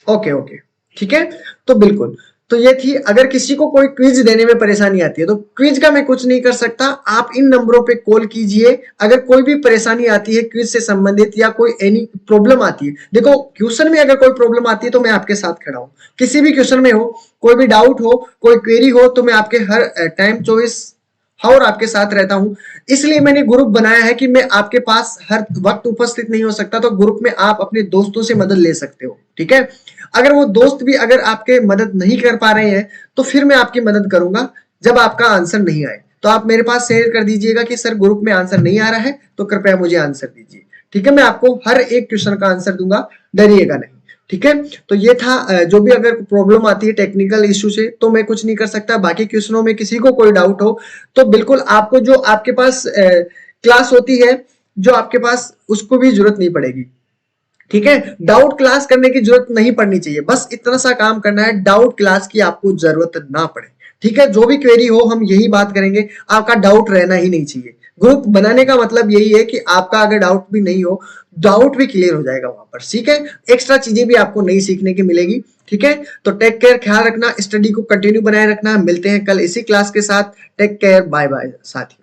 ओके ओके, ठीक है। तो बिल्कुल, तो ये थी, अगर किसी को कोई क्विज देने में परेशानी आती है तो क्विज का मैं कुछ नहीं कर सकता, आप इन नंबरों पे कॉल कीजिए, अगर कोई भी परेशानी आती है क्विज से संबंधित या कोई एनी प्रॉब्लम आती है, देखो क्वेश्चन में अगर कोई प्रॉब्लम आती है तो मैं आपके साथ खड़ा हूं, किसी भी क्वेश्चन में हो, कोई भी डाउट हो, कोई क्वेरी हो, तो मैं आपके हर टाइम 24 आवर आपके साथ रहता हूं। इसलिए मैंने ग्रुप बनाया है कि मैं आपके पास हर वक्त उपस्थित नहीं हो सकता, तो ग्रुप में आप अपने दोस्तों से मदद ले सकते हो, ठीक है। अगर वो दोस्त भी अगर आपके मदद नहीं कर पा रहे हैं तो फिर मैं आपकी मदद करूंगा जब आपका आंसर नहीं आए, तो आप मेरे पास शेयर कर दीजिएगा कि सर ग्रुप में आंसर नहीं आ रहा है तो कृपया मुझे आंसर दीजिए, ठीक है। मैं आपको हर एक क्वेश्चन का आंसर दूंगा, डरिएगा नहीं, ठीक है। तो ये था, जो भी अगर प्रॉब्लम आती है टेक्निकल इश्यू से तो मैं कुछ नहीं कर सकता, बाकी क्वेश्चनों में किसी को कोई डाउट हो तो बिल्कुल आपको जो आपके पास क्लास होती है, जो आपके पास, उसको भी जरूरत नहीं पड़ेगी, ठीक है। डाउट क्लास करने की जरूरत नहीं पड़नी चाहिए, बस इतना सा काम करना है, डाउट क्लास की आपको जरूरत ना पड़े, ठीक है। जो भी क्वेरी हो हम यही बात करेंगे, आपका डाउट रहना ही नहीं चाहिए। ग्रुप बनाने का मतलब यही है कि आपका अगर डाउट भी नहीं हो, डाउट भी क्लियर हो जाएगा वहां पर, ठीक है। एक्स्ट्रा चीजें भी आपको नई सीखने की मिलेगी, ठीक है। तो टेक केयर, ख्याल रखना, स्टडी को कंटिन्यू बनाए रखना, मिलते हैं कल इसी क्लास के साथ, टेक केयर, बाय बाय साथी।